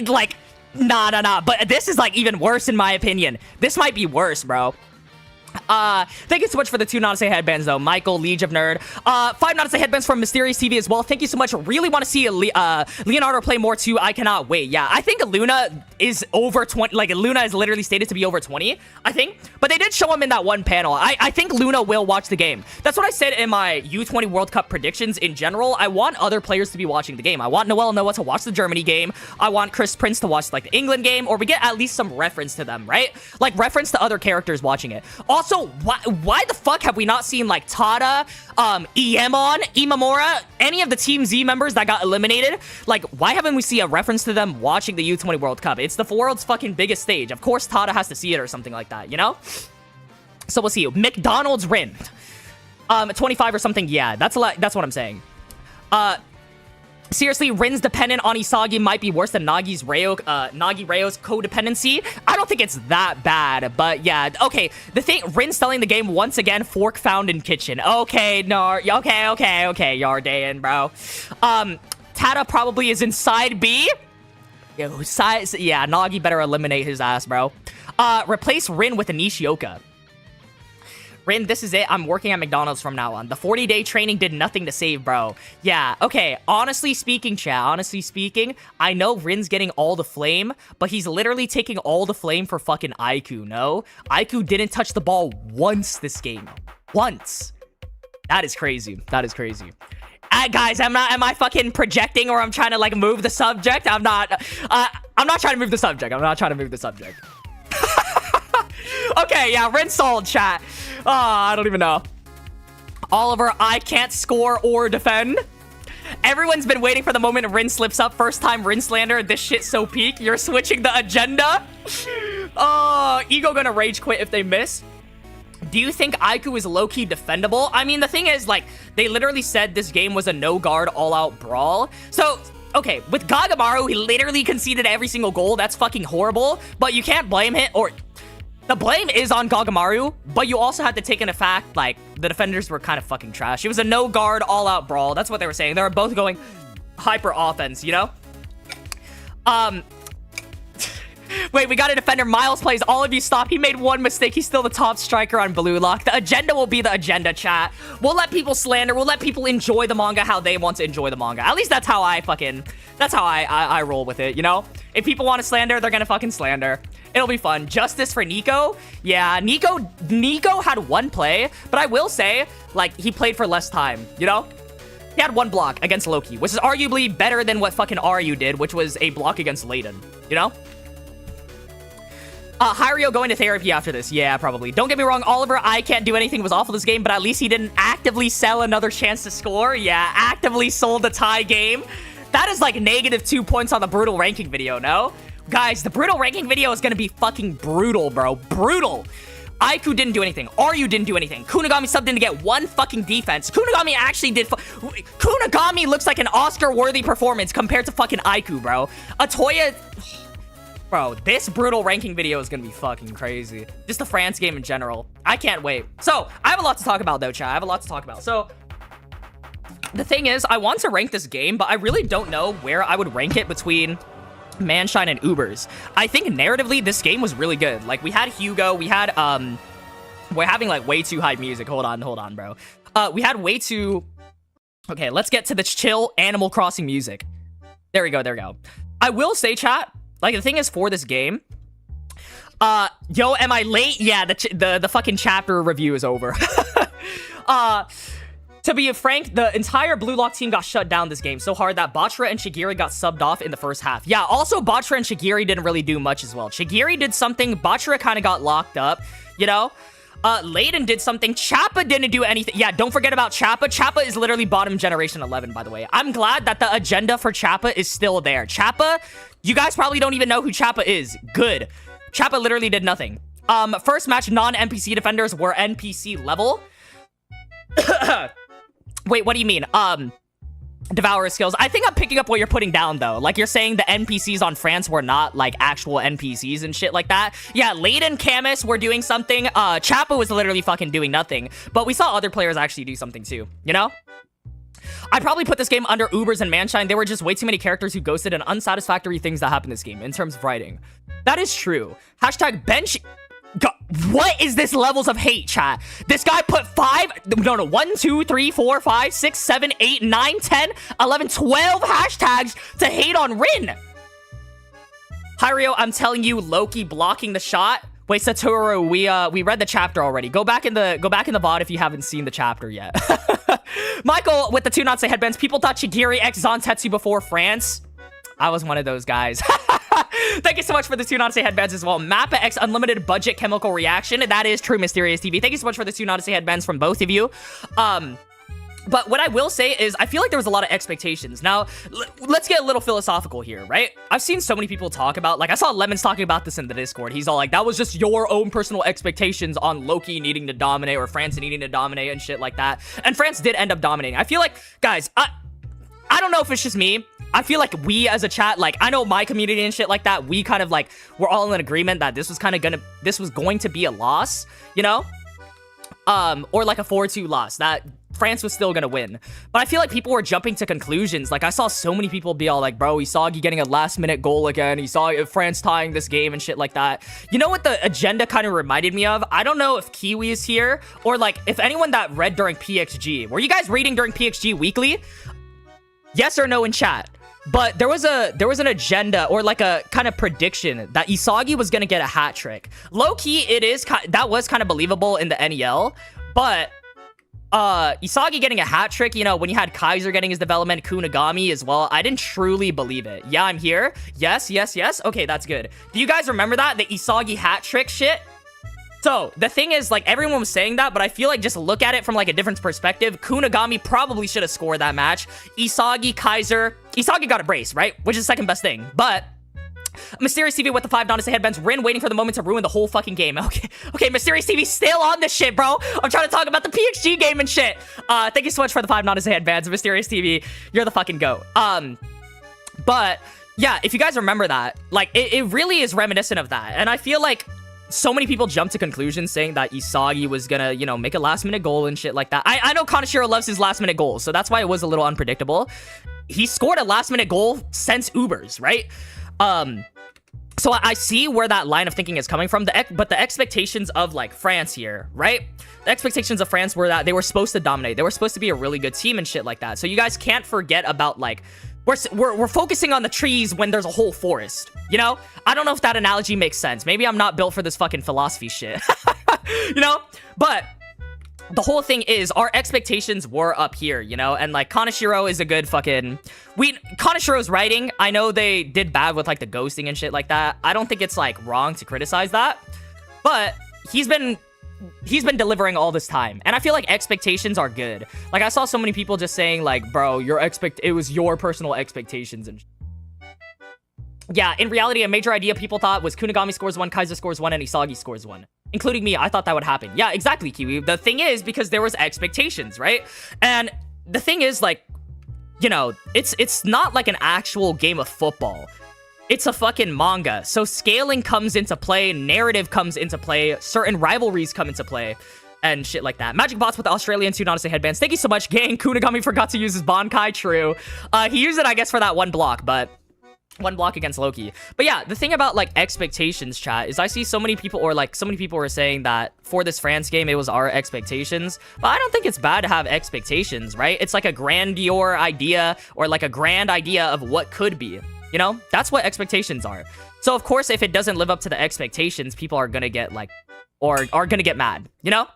Like, nah. But this is, like, even worse in my opinion. This might be worse, bro. Thank you so much for the 2 Not to Say headbands, though. Michael, Liege of Nerd. 5 Not to Say headbands from Mysterious TV as well. Thank you so much. Really want to see Leonardo play more too. I cannot wait. Yeah, I think Luna is over 20. Like, Luna is literally stated to be over 20, I think. But they did show him in that one panel. I think Luna will watch the game. That's what I said in my U20 World Cup predictions in general. I want other players to be watching the game. I want Noel and Noah to watch the Germany game. I want Chris Prince to watch, like, the England game. Or we get at least some reference to them, right? Like, reference to other characters watching it. Also, why the fuck have we not seen, like, Tada, Iemon, Imamura, any of the Team Z members that got eliminated? Like, why haven't we seen a reference to them watching the U20 World Cup? It's the world's fucking biggest stage. Of course, Tada has to see it or something like that, you know? So we'll see. McDonald's Rin. 25 or something. Yeah, that's what I'm saying. Seriously, Rin's dependent on Isagi might be worse than Nagi Rayo's codependency. I don't think it's that bad, but yeah. Okay, the thing, Rin's selling the game once again, fork found in kitchen. Okay, no, okay, Yardaean, bro. Tada probably is inside B. Yeah, Nagi better eliminate his ass, bro. Replace Rin with a Nishioka. Rin, this is it. I'm working at McDonald's from now on. The 40-day training did nothing to save, bro. Yeah, okay. Honestly speaking, chat, I know Rin's getting all the flame, but he's literally taking all the flame for fucking Aiku, no? Aiku didn't touch the ball once this game. Once. That is crazy. Guys, am I fucking projecting or I'm trying to, like, move the subject? I'm not trying to move the subject. Okay, yeah, Rin sold, chat. I don't even know. Oliver, I can't score or defend. Everyone's been waiting for the moment Rin slips up. First time Rin slander. This shit's so peak. You're switching the agenda. Ego gonna rage quit if they miss. Do you think Aiku is low-key defendable? I mean, the thing is, like, they literally said this game was a no-guard, all-out brawl. So, okay, with Gagamaru, he literally conceded every single goal. That's fucking horrible. But you can't blame him, or... The blame is on Gagamaru, but you also have to take into fact, like, the defenders were kind of fucking trash. It was a no-guard, all-out brawl. That's what they were saying. They were both going hyper-offense, you know? Wait, we got a defender. Miles plays. All of you stop. He made one mistake. He's still the top striker on BLUELOCK. The agenda will be the agenda, chat. We'll let people slander. We'll let people enjoy the manga how they want to enjoy the manga. At least that's how I fucking... That's how I roll with it, you know? If people want to slander, they're gonna fucking slander. It'll be fun. Justice for Nico. Yeah, Nico had one play, but I will say, like, he played for less time, you know? He had one block against Loki, which is arguably better than what fucking Ryu did, which was a block against Layden, you know? Hiryo going to therapy after this. Yeah, probably. Don't get me wrong, Oliver, I can't do anything was awful this game, but at least he didn't actively sell another chance to score. Yeah, actively sold the tie game. That is like -2 points on the brutal ranking video, no? Guys, the brutal ranking video is gonna be fucking brutal, bro. Brutal. Aiku didn't do anything. Ryu didn't do anything. Kunigami subbed in to get one fucking defense. Kunigami actually did... Kunigami looks like an Oscar-worthy performance compared to fucking Aiku, bro. Atoya... Bro, this brutal ranking video is gonna be fucking crazy. Just the France game in general. I can't wait. So, I have a lot to talk about, though, chat. I have a lot to talk about. So... The thing is, I want to rank this game, but I really don't know where I would rank it between Manshine and Ubers. I think narratively, this game was really good. Like, we had Hugo, we had, we're having, like, way too hype music. Hold on, bro. We had way too... Okay, let's get to the chill Animal Crossing music. There we go. I will say, chat, like, the thing is, for this game... Yo, am I late? Yeah, the fucking chapter review is over. To be frank, the entire BLUELOCK team got shut down this game so hard that Bachra and Shigiri got subbed off in the first half. Yeah, also Bachra and Shigiri didn't really do much as well. Shigiri did something, Bachra kind of got locked up, you know? Layden did something, Chappa didn't do anything. Yeah, don't forget about Chappa. Chappa is literally bottom generation 11, by the way. I'm glad that the agenda for Chappa is still there. Chappa, you guys probably don't even know who Chappa is. Good. Chappa literally did nothing. First match, non-NPC defenders were NPC level. Wait, what do you mean? Devourer skills. I think I'm picking up what you're putting down, though. Like, you're saying the NPCs on France were not, like, actual NPCs and shit like that. Yeah, Layden, Camus were doing something. Chappa was literally fucking doing nothing. But we saw other players actually do something, too. You know? I'd probably put this game under Ubers and Manshine. There were just way too many characters who ghosted and unsatisfactory things that happened in this game in terms of writing. That is true. Hashtag bench... God, what is this levels of hate, chat? This guy put 1, 2, 3, 4, 5, 6, 7, 8, 9, 10, 11, 12 hashtags to hate on Rin. Hiryo, I'm telling you, Loki blocking the shot. Wait, Satoru, we read the chapter already. Go back in the VOD if you haven't seen the chapter yet. Michael with the 2 Nazi headbands. People thought Chigiri X Zantetsu before France. I was one of those guys. Thank you so much for the 2 Nazi headbands as well. Mappa X Unlimited Budget Chemical Reaction. That is true, Mysterious TV. Thank you so much for the 2 Nazi headbands from both of you. But what I will say is, I feel like there was a lot of expectations. Now, let's get a little philosophical here, right? I've seen so many people talk about, like, I saw Lemons talking about this in the Discord. He's all like, that was just your own personal expectations on Loki needing to dominate or France needing to dominate and shit like that. And France did end up dominating. I feel like, guys, I don't know if it's just me. I feel like we as a chat, like, I know my community and shit like that, we kind of like, we're all in agreement that this was going to be a loss, you know? Or like a 4-2 loss, that France was still gonna win. But I feel like people were jumping to conclusions. Like, I saw so many people be all like, bro, Isagi getting a last-minute goal again. He saw France tying this game and shit like that. You know what the agenda kind of reminded me of? I don't know if Kiwi is here, or like, if anyone that read during PXG. Were you guys reading during PXG weekly? Yes or no in chat. But there was an agenda or like a kind of prediction that Isagi was gonna get a hat trick. Low key, that was kind of believable in the NEL, but Isagi getting a hat trick, you know, when you had Kaiser getting his development, Kunigami as well, I didn't truly believe it. Yeah, I'm here. Yes. Okay, that's good. Do you guys remember that? The Isagi hat trick shit? So, the thing is, like, everyone was saying that, but I feel like just look at it from, like, a different perspective. Kunigami probably should have scored that match. Isagi, Kaiser. Isagi got a brace, right? Which is the second best thing. But, Mysterious TV with the 5 Donisa headbands. Rin waiting for the moment to ruin the whole fucking game. Okay, Mysterious TV still on this shit, bro. I'm trying to talk about the PXG game and shit. Thank you so much for the 5 Donisa headbands. Mysterious TV, you're the fucking GOAT. But, yeah, if you guys remember that, like, it really is reminiscent of that. And I feel like so many people jumped to conclusions saying that Isagi was gonna, you know, make a last-minute goal and shit like that. I know Kaneshiro loves his last-minute goals, so that's why it was a little unpredictable. He scored a last-minute goal since Ubers, right? So I see where that line of thinking is coming from, but the expectations of, like, France here, right? The expectations of France were that they were supposed to dominate. They were supposed to be a really good team and shit like that. So you guys can't forget about, like, we're focusing on the trees when there's a whole forest, you know? I don't know if that analogy makes sense. Maybe I'm not built for this fucking philosophy shit, you know? But the whole thing is, our expectations were up here, you know? And, like, Kaneshiro is a good fucking... Kaneshiro's writing, I know they did bad with, like, the ghosting and shit like that. I don't think it's, like, wrong to criticize that. But he's been delivering all this time, and I feel like expectations are good. Like, I saw so many people just saying, like, bro, it was your personal expectations and yeah, in reality, a major idea people thought was Kunigami scores 1, Kaiser scores 1, and Isagi scores 1. Including me, I thought that would happen. Yeah, exactly, Kiwi. The thing is, because there was expectations, right? And the thing is, like, you know, it's not like an actual game of football. It's a fucking manga, so scaling comes into play, narrative comes into play, certain rivalries come into play, and shit like that. Magic Bots with the Australian 2 Nonsense headbands. Thank you so much, gang. Kunigami forgot to use his Bankai, true. He used it, I guess, for that one block, but... one block against Loki. But yeah, the thing about, like, expectations, chat, is I see so many people, or, like, so many people were saying that for this France game, it was our expectations. But I don't think it's bad to have expectations, right? It's like a grandeur idea, or, like, a grand idea of what could be. You know, that's what expectations are. So, of course, if it doesn't live up to the expectations, people are gonna get, like, or are gonna get mad, you know?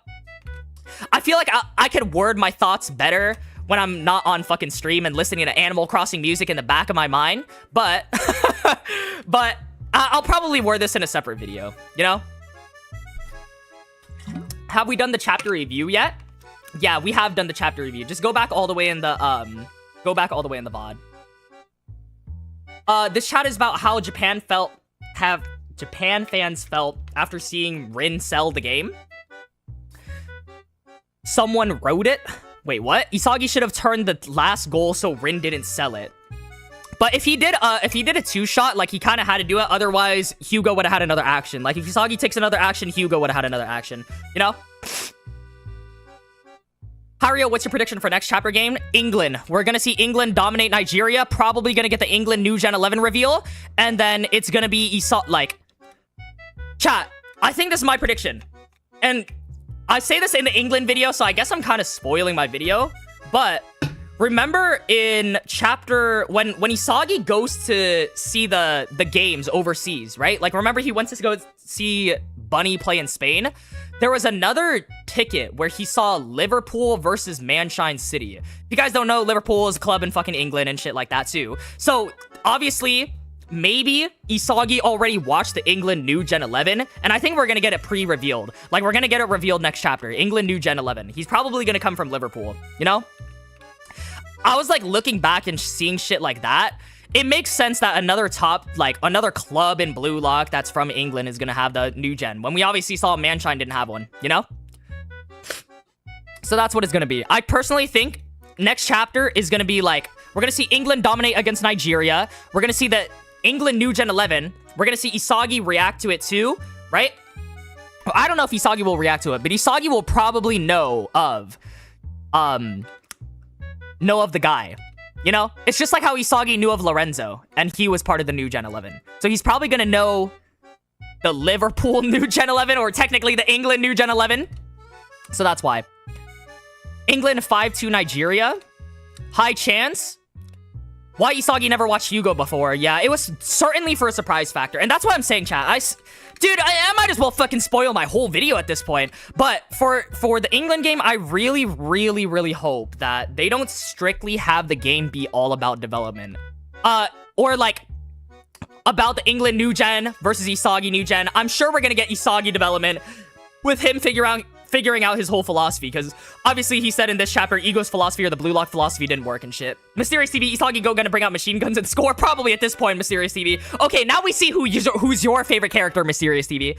I feel like I could word my thoughts better when I'm not on fucking stream and listening to Animal Crossing music in the back of my mind, but, but I'll probably word this in a separate video, you know? Have we done the chapter review yet? Yeah, we have done the chapter review. Just go back all the way in the, VOD. This chat is about how Japan fans felt after seeing Rin sell the game. Someone wrote it. Wait, what? Isagi should have turned the last goal so Rin didn't sell it. But if he did a two-shot, like, he kind of had to do it. Otherwise, Hugo would have had another action. Like, if Isagi takes another action, Hugo would have had another action. You know? Hiryo, what's your prediction for next chapter game? England. We're gonna see England dominate Nigeria. Probably gonna get the England New Gen 11 reveal. And then it's gonna be like... Chat, I think this is my prediction. And I say this in the England video, so I guess I'm kind of spoiling my video. But... remember in chapter when Isagi goes to see the games overseas, right? Like, remember he went to go see Bunny play in Spain? There was another ticket where he saw Liverpool versus Manshine City. If you guys don't know, Liverpool is a club in fucking England and shit like that too. So obviously, maybe Isagi already watched the England New Gen 11, and I think we're gonna get it pre-revealed. Like, we're gonna get it revealed next chapter. England New Gen 11. He's probably gonna come from Liverpool, you know? I was, like, looking back and seeing shit like that. It makes sense that another club in BLUELOCK that's from England is gonna have the new gen, when we obviously saw Manshine didn't have one, you know? So that's what it's gonna be. I personally think next chapter is gonna be, like, we're gonna see England dominate against Nigeria. We're gonna see the England New Gen 11. We're gonna see Isagi react to it too, right? I don't know if Isagi will react to it, but Isagi will probably know of the guy, you know? It's just like how Isagi knew of Lorenzo, and he was part of the New Gen 11. So he's probably gonna know the Liverpool New Gen 11, or technically the England New Gen 11. So that's why. England 5-2 Nigeria. High chance. Why Isagi never watched Hugo before? Yeah, it was certainly for a surprise factor. And that's what I'm saying, chat. Dude, I might as well fucking spoil my whole video at this point. But for the England game, I really, really, really hope that they don't strictly have the game be all about development. Or like, about the England New Gen versus Isagi New Gen. I'm sure we're gonna get Isagi development with him figuring out his whole philosophy, because obviously he said in this chapter, Ego's philosophy or the BLUELOCK philosophy didn't work and shit. Mysterious TV, Isagi gonna bring out machine guns and score? Probably at this point, Mysterious TV. Okay, now we see who's your favorite character, Mysterious TV.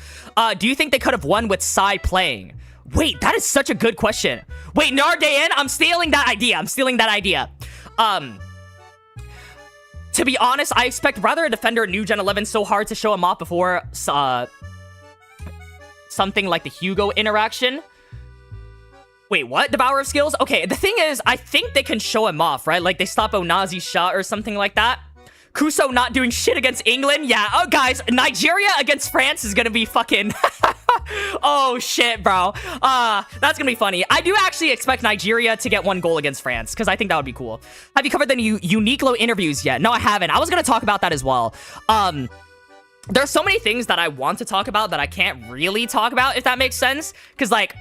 Do you think they could have won with Sai playing? Wait, that is such a good question. Wait, Nardayan, I'm stealing that idea. To be honest, I expect rather a defender New Gen 11 so hard to show him off before something like the Hugo interaction. Wait, what? Devourer of skills? Okay, the thing is, I think they can show him off, right? Like, they stop Onazi's shot or something like that. Kuso not doing shit against England? Yeah. Oh, guys, Nigeria against France is gonna be fucking... oh, shit, bro. That's gonna be funny. I do actually expect Nigeria to get 1 goal against France, because I think that would be cool. Have you covered the Uniqlo interviews yet? No, I haven't. I was gonna talk about that as well. There's so many things that I want to talk about that I can't really talk about, if that makes sense. Because, like,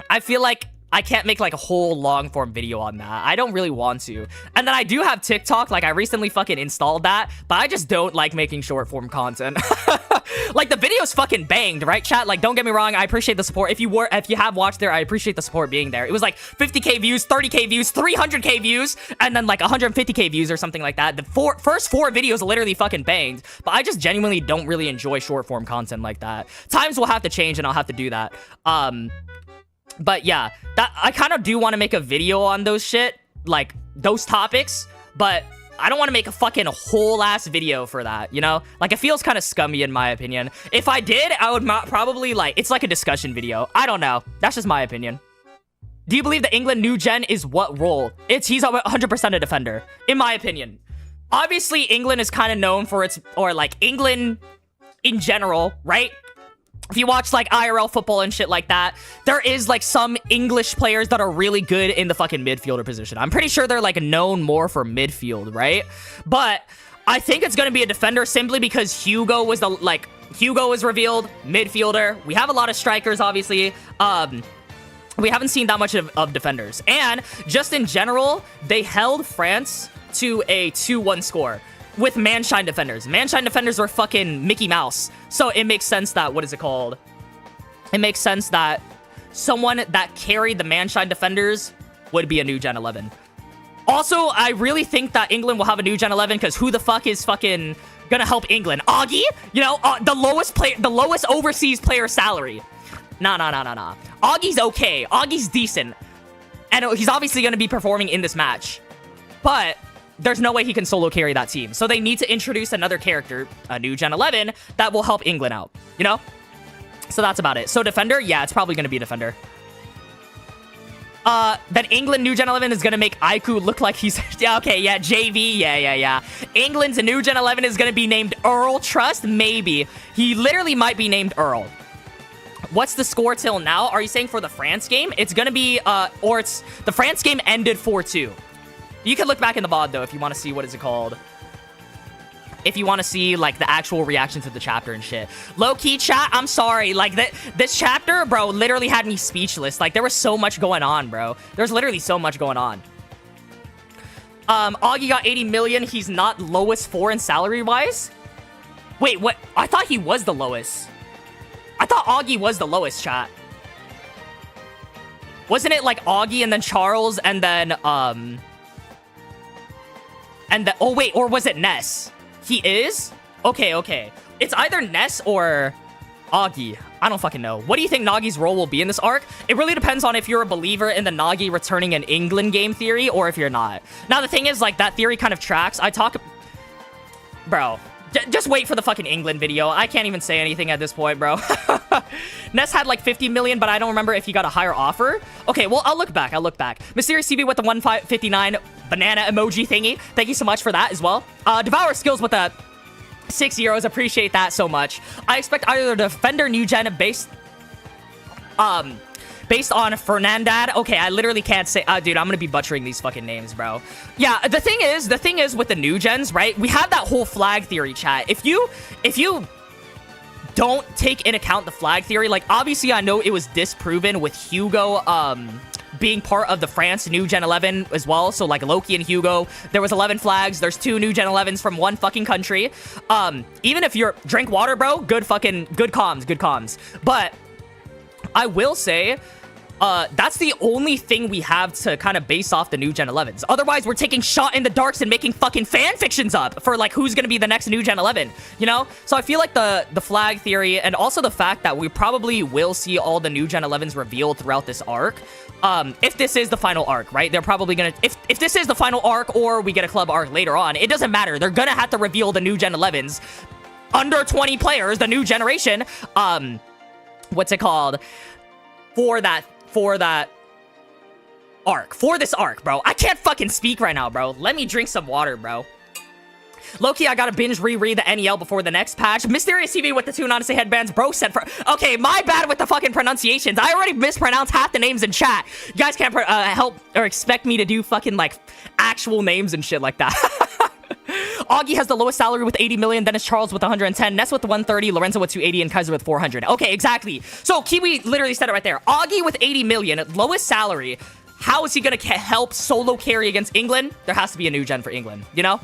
I feel like I can't make, like, a whole long-form video on that. I don't really want to. And then I do have TikTok. Like, I recently fucking installed that. But I just don't like making short-form content. Like, the video's fucking banged, right, chat? Like, don't get me wrong. I appreciate the support. If you have watched there, I appreciate the support being there. It was, like, 50k views, 30k views, 300k views, and then, like, 150k views or something like that. The first 4 videos literally fucking banged. But I just genuinely don't really enjoy short-form content like that. Times will have to change, and I'll have to do that. But yeah, I kind of do want to make a video on those shit, like, those topics, but I don't want to make a fucking whole-ass video for that, you know? Like, it feels kind of scummy in my opinion. If I did, I would probably, like, it's like a discussion video. I don't know. That's just my opinion. Do you believe the England New Gen is what role? He's 100% a defender, in my opinion. Obviously, England is kind of known for England in general, right? If you watch, like, IRL football and shit like that, there is, like, some English players that are really good in the fucking midfielder position. I'm pretty sure they're, like, known more for midfield, right? But I think it's gonna be a defender simply because Hugo was revealed, midfielder. We have a lot of strikers, obviously. We haven't seen that much of defenders. And just in general, they held France to a 2-1 score with Manshine defenders. Manshine defenders are fucking Mickey Mouse. So it makes sense that, what is it called? It makes sense that someone that carried the Manshine defenders would be a New Gen 11. Also, I really think that England will have a New Gen 11 because who the fuck is fucking gonna help England? Augie? You know, the lowest overseas player salary. Nah. Augie's okay. Augie's decent. And he's obviously going to be performing in this match. But there's no way he can solo carry that team. So they need to introduce another character, a new Gen 11, that will help England out, you know? So that's about it. So defender, yeah, it's probably going to be defender. Then England new Gen 11 is going to make Aiku look like he's... yeah, okay, yeah, JV, yeah. England's new Gen 11 is going to be named Earl Trust? Maybe. He literally might be named Earl. What's the score till now? Are you saying for the France game? It's going to be, or it's... The France game ended 4-2. You can look back in the VOD, though, if you want to see, what is it called? If you want to see, like, the actual reaction to the chapter and shit. Low-key chat, I'm sorry. Like, this chapter, bro, literally had me speechless. Like, there was so much going on, bro. There's literally so much going on. Augie got 80 million. He's not lowest foreign salary-wise? Wait, what? I thought he was the lowest. I thought Augie was the lowest, chat. Wasn't it, like, Augie and then Charles and then, oh, wait, or was it Ness? He is? Okay. It's either Ness or Augie. I don't fucking know. What do you think Nagi's role will be in this arc? It really depends on if you're a believer in the Nagi returning an England game theory or if you're not. Now, the thing is, like, that theory kind of tracks. Bro, just wait for the fucking England video. I can't even say anything at this point, bro. Ness had like 50 million, but I don't remember if he got a higher offer. Okay, well, I'll look back. Mysterious CB with the 159 banana emoji thingy. Thank you so much for that as well. Devour Skills with the 6 euros. Appreciate that so much. I expect either the Defender New Gen based on Fernandad. Okay, I literally can't say... dude, I'm gonna be butchering these fucking names, bro. Yeah, the thing is with the new gens, right? We have that whole flag theory, chat. If you don't take in account the flag theory, like, obviously I know it was disproven with Hugo, being part of the France new Gen 11 as well. So, like, Loki and Hugo, there was 11 flags. There's 2 new Gen 11s from one fucking country. Even if you're... Drink water, bro. Good comms. But I will say... that's the only thing we have to kind of base off the new Gen 11s. Otherwise, we're taking shot in the darks and making fucking fan fictions up for, like, who's gonna be the next new Gen 11, you know? So I feel like the flag theory and also the fact that we probably will see all the new Gen 11s revealed throughout this arc. If this is the final arc, right? They're probably gonna... If this is the final arc or we get a club arc later on, it doesn't matter. They're gonna have to reveal the new Gen 11s. Under 20 players, the new generation. What's it called? For that arc. For this arc, bro. I can't fucking speak right now, bro. Let me drink some water, bro. Loki, I gotta binge reread the NEL before the next patch. Mysterious TV with the 2 Not-to-Say headbands. Bro said for... Okay, my bad with the fucking pronunciations. I already mispronounced half the names in chat. You guys can't help or expect me to do fucking, like, actual names and shit like that. Augie has the lowest salary with 80 million, then it's Charles with 110, Ness with the 130, Lorenzo with 280, and Kaiser with 400. Okay, exactly. So Kiwi literally said it right there. Augie with 80 million, lowest salary. How is he gonna help solo carry against England? There has to be a new gen for England, you know?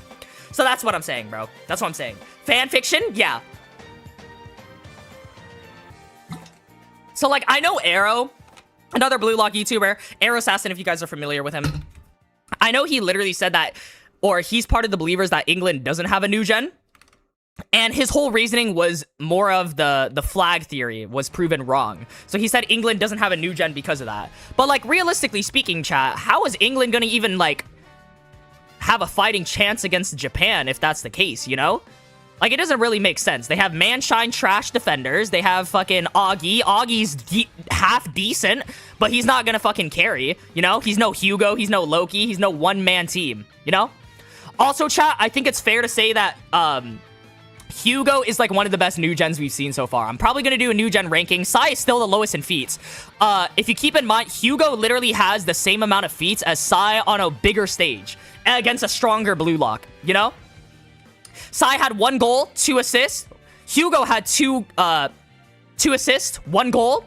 So that's what I'm saying, bro. That's what I'm saying. Fan fiction? Yeah. So, like, I know Arrow, another BLUELOCK YouTuber, Arrow Assassin, if you guys are familiar with him. I know he literally said that, or he's part of the believers that England doesn't have a new gen. And his whole reasoning was more of the flag theory was proven wrong. So he said England doesn't have a new gen because of that. But, like, realistically speaking, chat, how is England gonna even, like, have a fighting chance against Japan if that's the case, you know? Like, it doesn't really make sense. They have Manshine trash defenders. They have fucking Augie. Augie's half decent, but he's not gonna fucking carry, you know? He's no Hugo. He's no Loki. He's no one-man team, you know? Also, chat, I think it's fair to say that, Hugo is, like, one of the best new gens we've seen so far. I'm probably going to do a new gen ranking. Sai is still the lowest in feats. If you keep in mind, Hugo literally has the same amount of feats as Sai on a bigger stage against a stronger BLUELOCK, you know? Sai had 1 goal, 2 assists. Hugo had 2 assists, 1 goal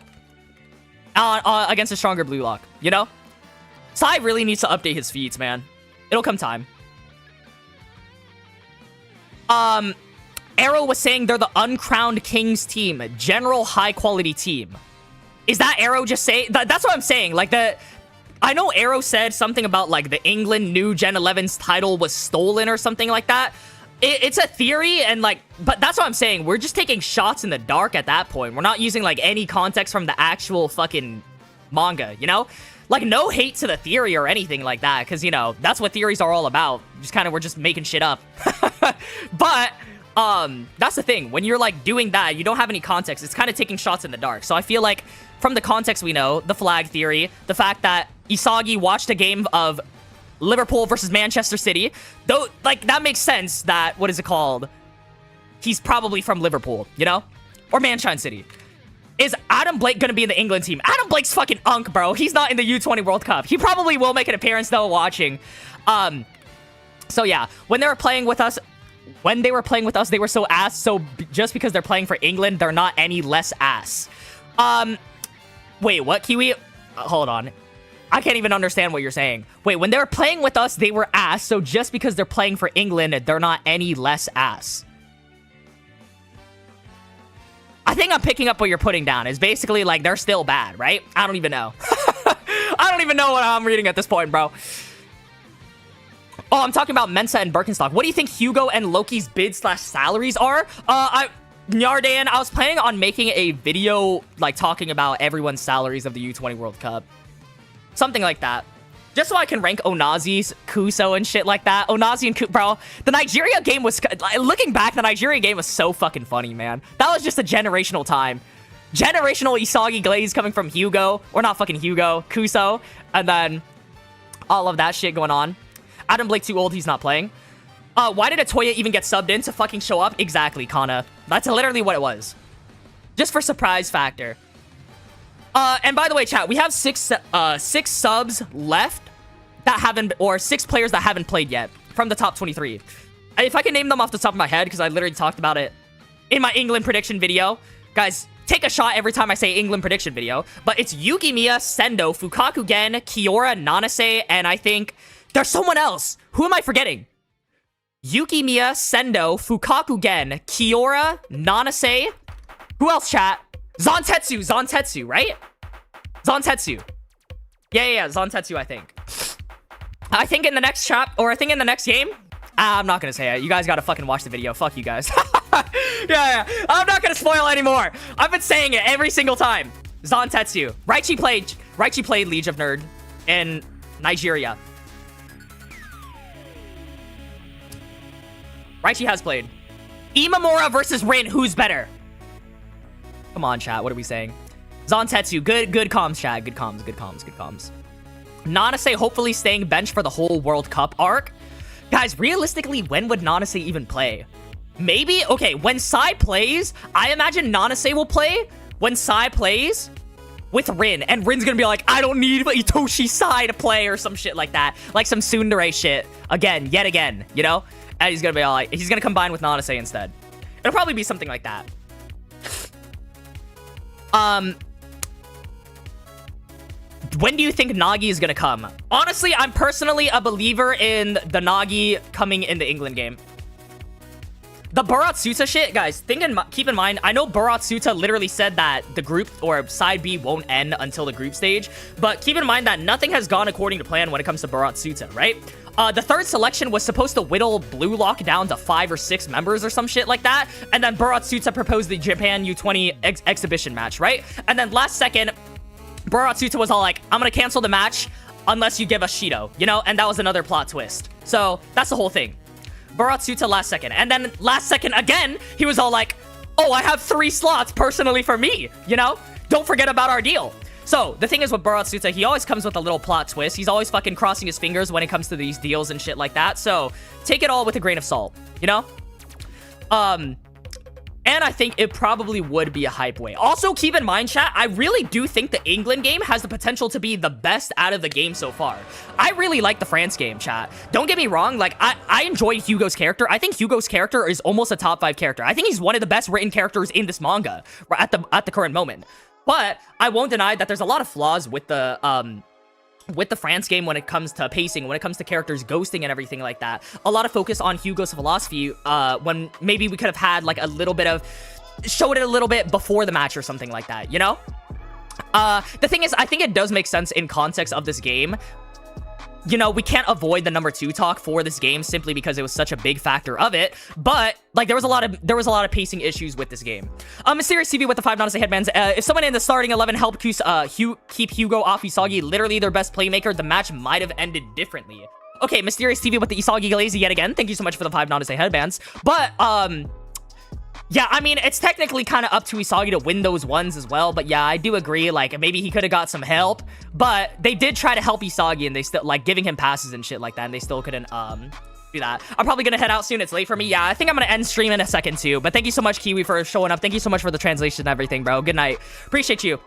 against a stronger BLUELOCK, you know? Sai really needs to update his feats, man. It'll come time. Arrow was saying they're the uncrowned kings team. General high-quality team. Is that Arrow just saying? That's what I'm saying. Like, I know Arrow said something about, like, the England new Gen 11's title was stolen or something like that. It's a theory, and, like, but that's what I'm saying. We're just taking shots in the dark at that point. We're not using, like, any context from the actual fucking manga, you know? Like, no hate to the theory or anything like that, because, you know, that's what theories are all about. Just kind of, we're just making shit up. But, that's the thing. When you're, like, doing that, you don't have any context. It's kind of taking shots in the dark. So I feel like, from the context we know, the flag theory, the fact that Isagi watched a game of Liverpool versus Manchester City, though, like, that makes sense that, what is it called? He's probably from Liverpool, you know? Or Manchester City. Is Adam Blake gonna be in the England team? Adam Blake's fucking unk, bro. He's not in the U20 World Cup. He probably will make an appearance, though, watching. So yeah, when they were playing with us, they were so ass. So just because they're playing for England, they're not any less ass. Wait, what, Kiwi? Hold on. I can't even understand what you're saying. Wait, when they were playing with us, they were ass. So just because they're playing for England, they're not any less ass. I think I'm picking up what you're putting down. Is basically like they're still bad, right? I don't even know. I don't even know what I'm reading at this point, bro. Oh, I'm talking about Mensa and Birkenstock. What do you think Hugo and Loki's bid/salaries are? Nyardan, I was planning on making a video like talking about everyone's salaries of the U20 World Cup. Something like that. Just so I can rank Onazi's, Kuso, and shit like that. Onazi and bro, the Nigeria game was... Looking back, the Nigeria game was so fucking funny, man. That was just a generational time. Generational Isagi glaze coming from Hugo. Or not fucking Hugo, Kuso. And then all of that shit going on. Adam Blake too old, he's not playing. Why did Atoya even get subbed in to fucking show up? Exactly, Kana. That's literally what it was. Just for surprise factor. And by the way, chat, we have six subs left that haven't, or 6 players that haven't played yet from the top 23. If I can name them off the top of my head, because I literally talked about it in my England prediction video. Guys, take a shot every time I say England prediction video. But it's Yukimiya, Sendo, Fukaku Gen, Kiora, Nanase, and I think there's someone else. Who am I forgetting? Yukimiya, Sendo, Fukaku Gen, Kiora, Nanase. Who else, chat? Zantetsu, right? Zantetsu. Yeah, Zantetsu, I think. I think in the next I think in the next game. I'm not gonna say it. You guys gotta fucking watch the video. Fuck you guys. yeah. I'm not gonna spoil anymore. I've been saying it every single time. Zantetsu. Raichi played League of Nerd in Nigeria. Raichi has played. Imamura versus Rin. Who's better? Come on, chat. What are we saying? Zantetsu. Good comms, chat. Good comms. Nanase hopefully staying bench for the whole World Cup arc. Guys, realistically, when would Nanase even play? Maybe? Okay, when Sai plays, I imagine Nanase will play when Sai plays with Rin. And Rin's gonna be like, I don't need Itoshi Sai to play or some shit like that. Like some tsundere shit. Yet again, you know? And he's gonna be all like, he's gonna combine with Nanase instead. It'll probably be something like that. When do you think Nagi is gonna come? Honestly, I'm personally a believer in the Nagi coming in the England game. The Baratsuta shit, guys, keep in mind, I know Baratsuta literally said that the group or side B won't end until the group stage, but keep in mind that nothing has gone according to plan when it comes to Baratsuta, right? The third selection was supposed to whittle BLUELOCK down to 5 or 6 members or some shit like that, and then Baratsuta proposed the Japan U20 exhibition match, right? And then last second, Baratsuta was all like, I'm gonna cancel the match unless you give us Shido, you know? And that was another plot twist. So, that's the whole thing. Baratsuta last second. And then last second again, he was all like, oh, I have 3 slots personally for me, you know? Don't forget about our deal. So, the thing is with Baratsuta, he always comes with a little plot twist. He's always fucking crossing his fingers when it comes to these deals and shit like that. So, take it all with a grain of salt, you know? And I think it probably would be a hype way. Also, keep in mind, chat, I really do think the England game has the potential to be the best out of the game so far. I really like the France game, chat. Don't get me wrong, like, I enjoy Hugo's character. I think Hugo's character is almost a top 5 character. I think he's one of the best written characters in this manga at the current moment. But I won't deny that there's a lot of flaws with the France game when it comes to pacing, when it comes to characters ghosting and everything like that. A lot of focus on Hugo's philosophy, when maybe we could have had like a little bit of, showed it a little bit before the match or something like that, you know? The thing is, I think it does make sense in context of this game. you know, we can't avoid the number 2 talk for this game simply because it was such a big factor of it. But like there was a lot of pacing issues with this game. Mysterious TV with the 5 non-say headbands. If someone in the starting 11 helped keep Hiryo off Isagi, literally their best playmaker, the match might have ended differently. Okay, Mysterious TV with the Isagi Glazy yet again. Thank you so much for the 5 non-say headbands. But yeah, I mean, it's technically kind of up to Isagi to win those ones as well. But yeah, I do agree. Like, maybe he could have got some help. But they did try to help Isagi, and they still, like, giving him passes and shit like that. And they still couldn't, do that. I'm probably gonna head out soon. It's late for me. Yeah, I think I'm gonna end stream in a second, too. But thank you so much, Kiwi, for showing up. Thank you so much for the translation and everything, bro. Good night. Appreciate you.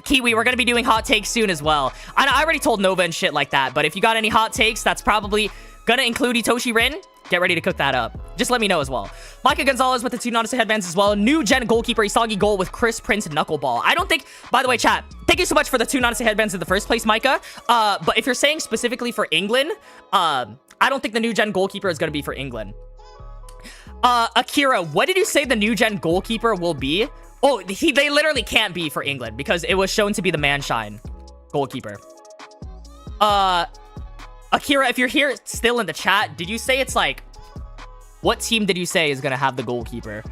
Kiwi, we're gonna be doing hot takes soon as well. I already told Nova and shit like that. But if you got any hot takes, that's probably gonna include itoshi Rin. Get ready to cook that up. Just let me know as well. Micah Gonzalez with the 2 non-say headbands as well. New gen goalkeeper Isagi goal with Chris Prince knuckleball. I don't think, by the way, chat, thank you so much for the 2 non-say headbands in the first place, Micah. But if you're saying specifically for England, I don't think the new gen goalkeeper is going to be for England. Akira, what did you say the new gen goalkeeper will be? Oh, they literally can't be for England because it was shown to be the Manshine goalkeeper. Akira, if you're here still in the chat, did you say it's like, what team did you say is going to have the goalkeeper?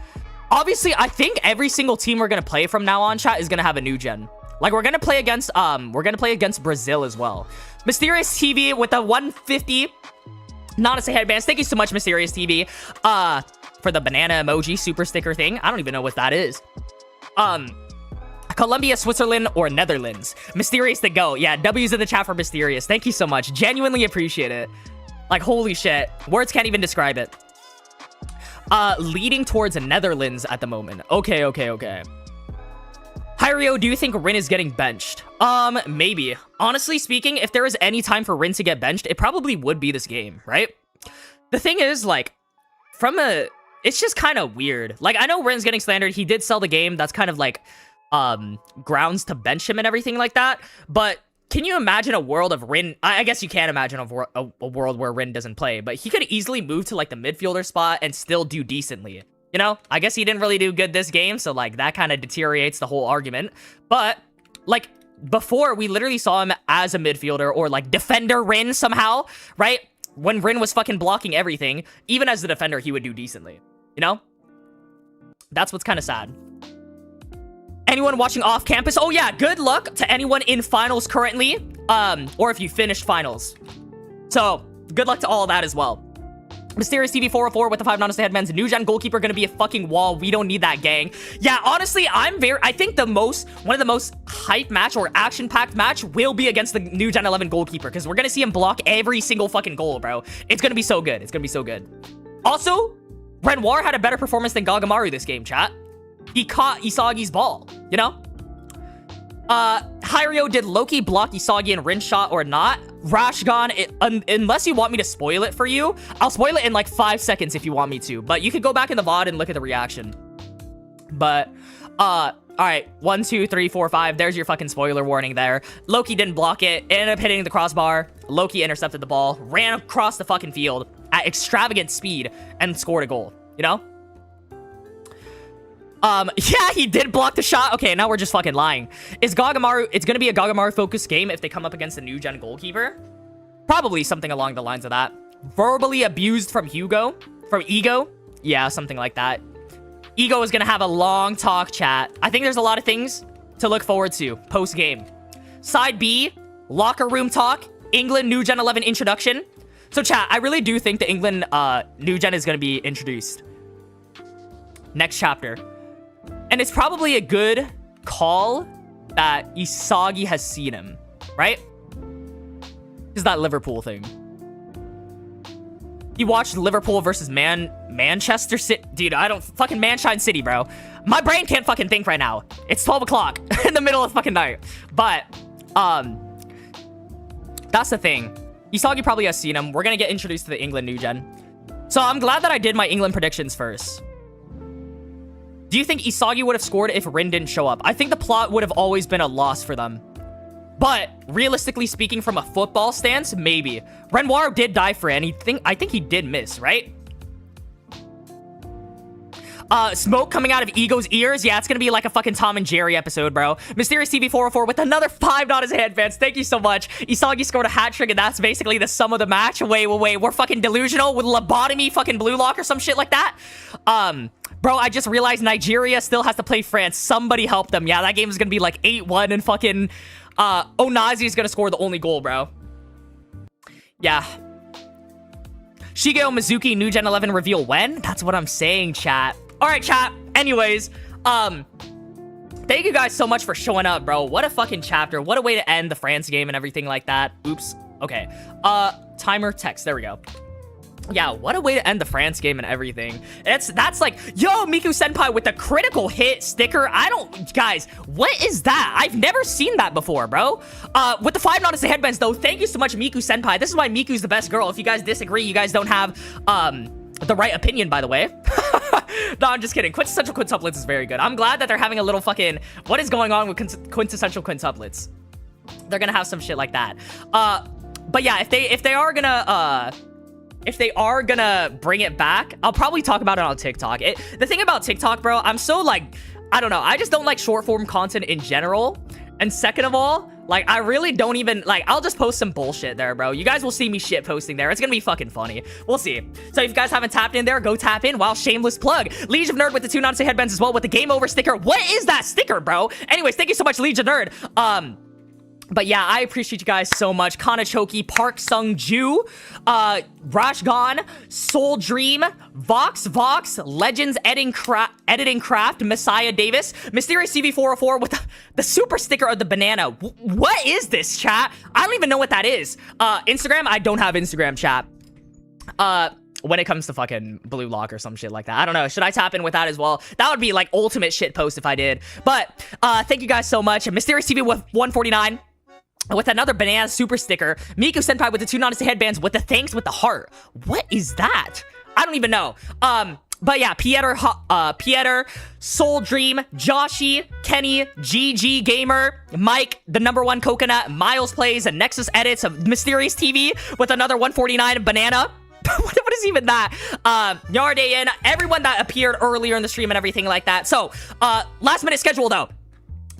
Obviously, I think every single team we're going to play from now on, chat, is going to have a new gen. Like, we're going to play against Brazil as well. Mysterious TV with the 150 non-say headbands. Thank you so much, Mysterious TV, for the banana emoji super sticker thing. I don't even know what that is. Colombia, Switzerland, or Netherlands. Mysterious to go. Yeah, W's in the chat for Mysterious. Thank you so much. Genuinely appreciate it. Like, holy shit. Words can't even describe it. Leading towards the Netherlands at the moment. Okay. Hiryo, do you think Rin is getting benched? Maybe. Honestly speaking, if there is any time for Rin to get benched, it probably would be this game, right? The thing is, like, it's just kind of weird. Like, I know Rin's getting slandered. He did sell the game. That's kind of like grounds to bench him and everything like that. But can you imagine a world of Rin? I guess you can't imagine a world where Rin doesn't play, but he could easily move to like the midfielder spot and still do decently. You know, I guess he didn't really do good this game, so like that kind of deteriorates the whole argument. But like before, we literally saw him as a midfielder or like defender Rin somehow, right? When Rin was fucking blocking everything, even as the defender, he would do decently. You know, that's what's kind of sad. Anyone watching off campus? Oh yeah, good luck to anyone in finals currently, or if you finished finals. So good luck to all of that as well. Mysterious TV 404 with the 5 non-say headbands. New gen goalkeeper gonna be a fucking wall. We don't need that, gang. Yeah, honestly, I think one of the most hype match or action-packed match will be against the new gen 11 goalkeeper, because we're gonna see him block every single fucking goal, bro. It's gonna be so good. It's gonna be so good. Also, Renoir had a better performance than Gagamaru this game, chat. He caught Isagi's ball, you know? Hiryo, did Loki block Isagi in Rin shot or not? Rashgon, unless you want me to spoil it for you, I'll spoil it in like 5 seconds if you want me to. But you could go back in the VOD and look at the reaction. But, alright, 1, 2, 3, 4, 5. There's your fucking spoiler warning there. Loki didn't block it. It ended up hitting the crossbar. Loki intercepted the ball, ran across the fucking field at extravagant speed, and scored a goal, you know? Yeah, he did block the shot. Okay, now we're just fucking lying. It's gonna be a Gagamaru focused game if they come up against a new gen goalkeeper. Probably something along the lines of that. Verbally abused from Ego. Yeah, something like that. Ego is gonna have a long talk, chat. I think there's a lot of things to look forward to post-game. Side B, locker room talk, England new gen 11 introduction. So chat, I really do think the England new gen is gonna be introduced next chapter. And it's probably a good call that Isagi has seen him, right? Is that Liverpool thing. You watched Liverpool versus Manchester City. Dude, I don't fucking Manshine City, bro. My brain can't fucking think right now. It's 12 o'clock in the middle of fucking night. But, that's the thing. Isagi probably has seen him. We're gonna get introduced to the England new gen. So I'm glad that I did my England predictions first. Do you think Isagi would have scored if Rin didn't show up? I think the plot would have always been a loss for them. But, realistically speaking, from a football stance, maybe. Renoir did die for it, and I think he did miss, right? Smoke coming out of Ego's ears. Yeah, it's gonna be like a fucking Tom and Jerry episode, bro. Mysterious TV 404 with another 5 not his headbands. Thank you so much. Isagi scored a hat trick, and that's basically the sum of the match. Wait. We're fucking delusional with lobotomy fucking BLUELOCK or some shit like that. Bro, I just realized Nigeria still has to play France. Somebody help them. Yeah, that game is gonna be like 8-1, and fucking Onazi is gonna score the only goal, bro. Yeah. Shigeo Mizuki New Gen 11 reveal when? That's what I'm saying, chat. All right, chat. Anyways, thank you guys so much for showing up, bro. What a fucking chapter. What a way to end the France game and everything like that. Oops. Okay. Timer text. There we go. Yeah, what a way to end the France game and everything. That's like, yo, Miku Senpai with the critical hit sticker. Guys, what is that? I've never seen that before, bro. With the 5 Nonus headbands, though, thank you so much, Miku Senpai. This is why Miku's the best girl. If you guys disagree, you guys don't have, the right opinion, by the way. No, I'm just kidding. Quintessential quintuplets is very good. I'm glad that they're having a little fucking, what is going on with quintessential quintuplets? They're gonna have some shit like that. But yeah, if they are gonna bring it back, I'll probably talk about it on TikTok. The thing about TikTok, bro, I'm so like, I don't know. I just don't like short form content in general. And second of all, like, I really don't even, like, I'll just post some bullshit there, bro. You guys will see me shit posting there. It's gonna be fucking funny. We'll see. So if you guys haven't tapped in there, go tap in. Wow, shameless plug. Liege of Nerd with the 2 Nonsense headbands as well with the game over sticker. What is that sticker, bro? Anyways, thank you so much, Liege of Nerd. But yeah, I appreciate you guys so much. Kanachoki, Park Sung Ju, Rashgon, Soul Dream, Vox, Legends Editing Craft, Messiah Davis, Mysterious CV404 with the super sticker of the banana. What is this, chat? I don't even know what that is. Instagram, I don't have Instagram, chat. When it comes to fucking BLUELOCK or some shit like that. I don't know. Should I tap in with that as well? That would be like ultimate shit post if I did. But thank you guys so much. Mysterious TV with 149. With another banana super sticker. Miku Senpai with the 2 Nonsense headbands with the thanks with the heart. What is that? I don't even know. But yeah, Pieter, Soul Dream, Joshi, Kenny, GG Gamer, Mike, the #1 Coconut, Miles Plays, and Nexus Edits of Mysterious TV with another 149 banana. What is even that? Yardayan, everyone that appeared earlier in the stream and everything like that. So, last minute schedule though.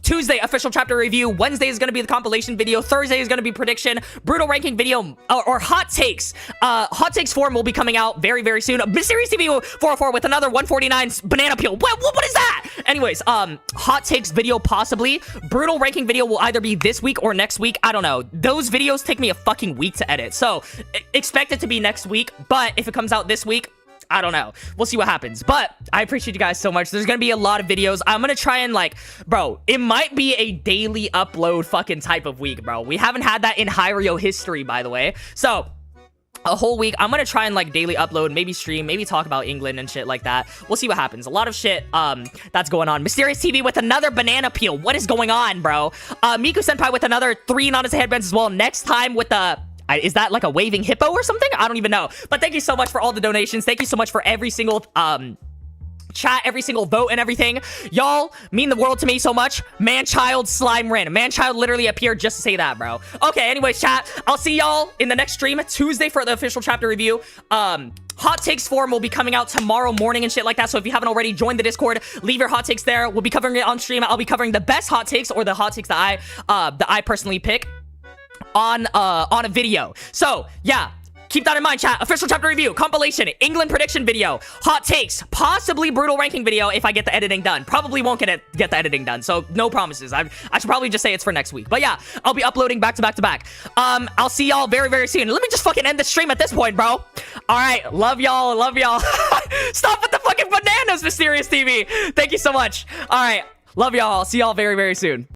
Tuesday, official chapter review. Wednesday is going to be the compilation video. Thursday is going to be prediction. Brutal ranking video or hot takes. Hot takes form will be coming out very, very soon. Mysterious TV 404 with another 149 banana peel. What is that? Anyways, hot takes video possibly. Brutal ranking video will either be this week or next week. I don't know. Those videos take me a fucking week to edit. So expect it to be next week. But if it comes out this week, I don't know. We'll see what happens. But I appreciate you guys so much. There's gonna be a lot of videos. I'm gonna try and like, bro, it might be a daily upload fucking type of week, bro. We haven't had that in Hiryo history, by the way. So a whole week, I'm gonna try and like daily upload, maybe stream, maybe talk about England and shit like that. We'll see what happens. A lot of shit that's going on. Mysterious TV with another banana peel. What is going on, bro? Miku Senpai with another 3 Nonsense headbands as well. Next time with the is that like a waving hippo or something? I don't even know. But thank you so much for all the donations. Thank you so much for every single chat, every single vote and everything. Y'all mean the world to me so much. Man-child slime ran. Man-child literally appeared just to say that, bro. Okay, anyways, chat. I'll see y'all in the next stream Tuesday for the official chapter review. Hot takes form will be coming out tomorrow morning and shit like that. So if you haven't already joined the Discord, leave your hot takes there. We'll be covering it on stream. I'll be covering the best hot takes or the hot takes that I personally pick on a video. So yeah, keep that in mind, chat. Official chapter review, compilation, England prediction video, hot takes, possibly brutal ranking video if I get the editing done. Probably won't get the editing done, so no promises. I should probably just say it's for next week. But yeah, I'll be uploading back to back to back. I'll see y'all very, very soon. Let me just fucking end the stream at this point, bro. All right, love y'all, love y'all. Stop with the fucking bananas, Mysterious TV. Thank you so much. All right, love y'all. See y'all very, very soon.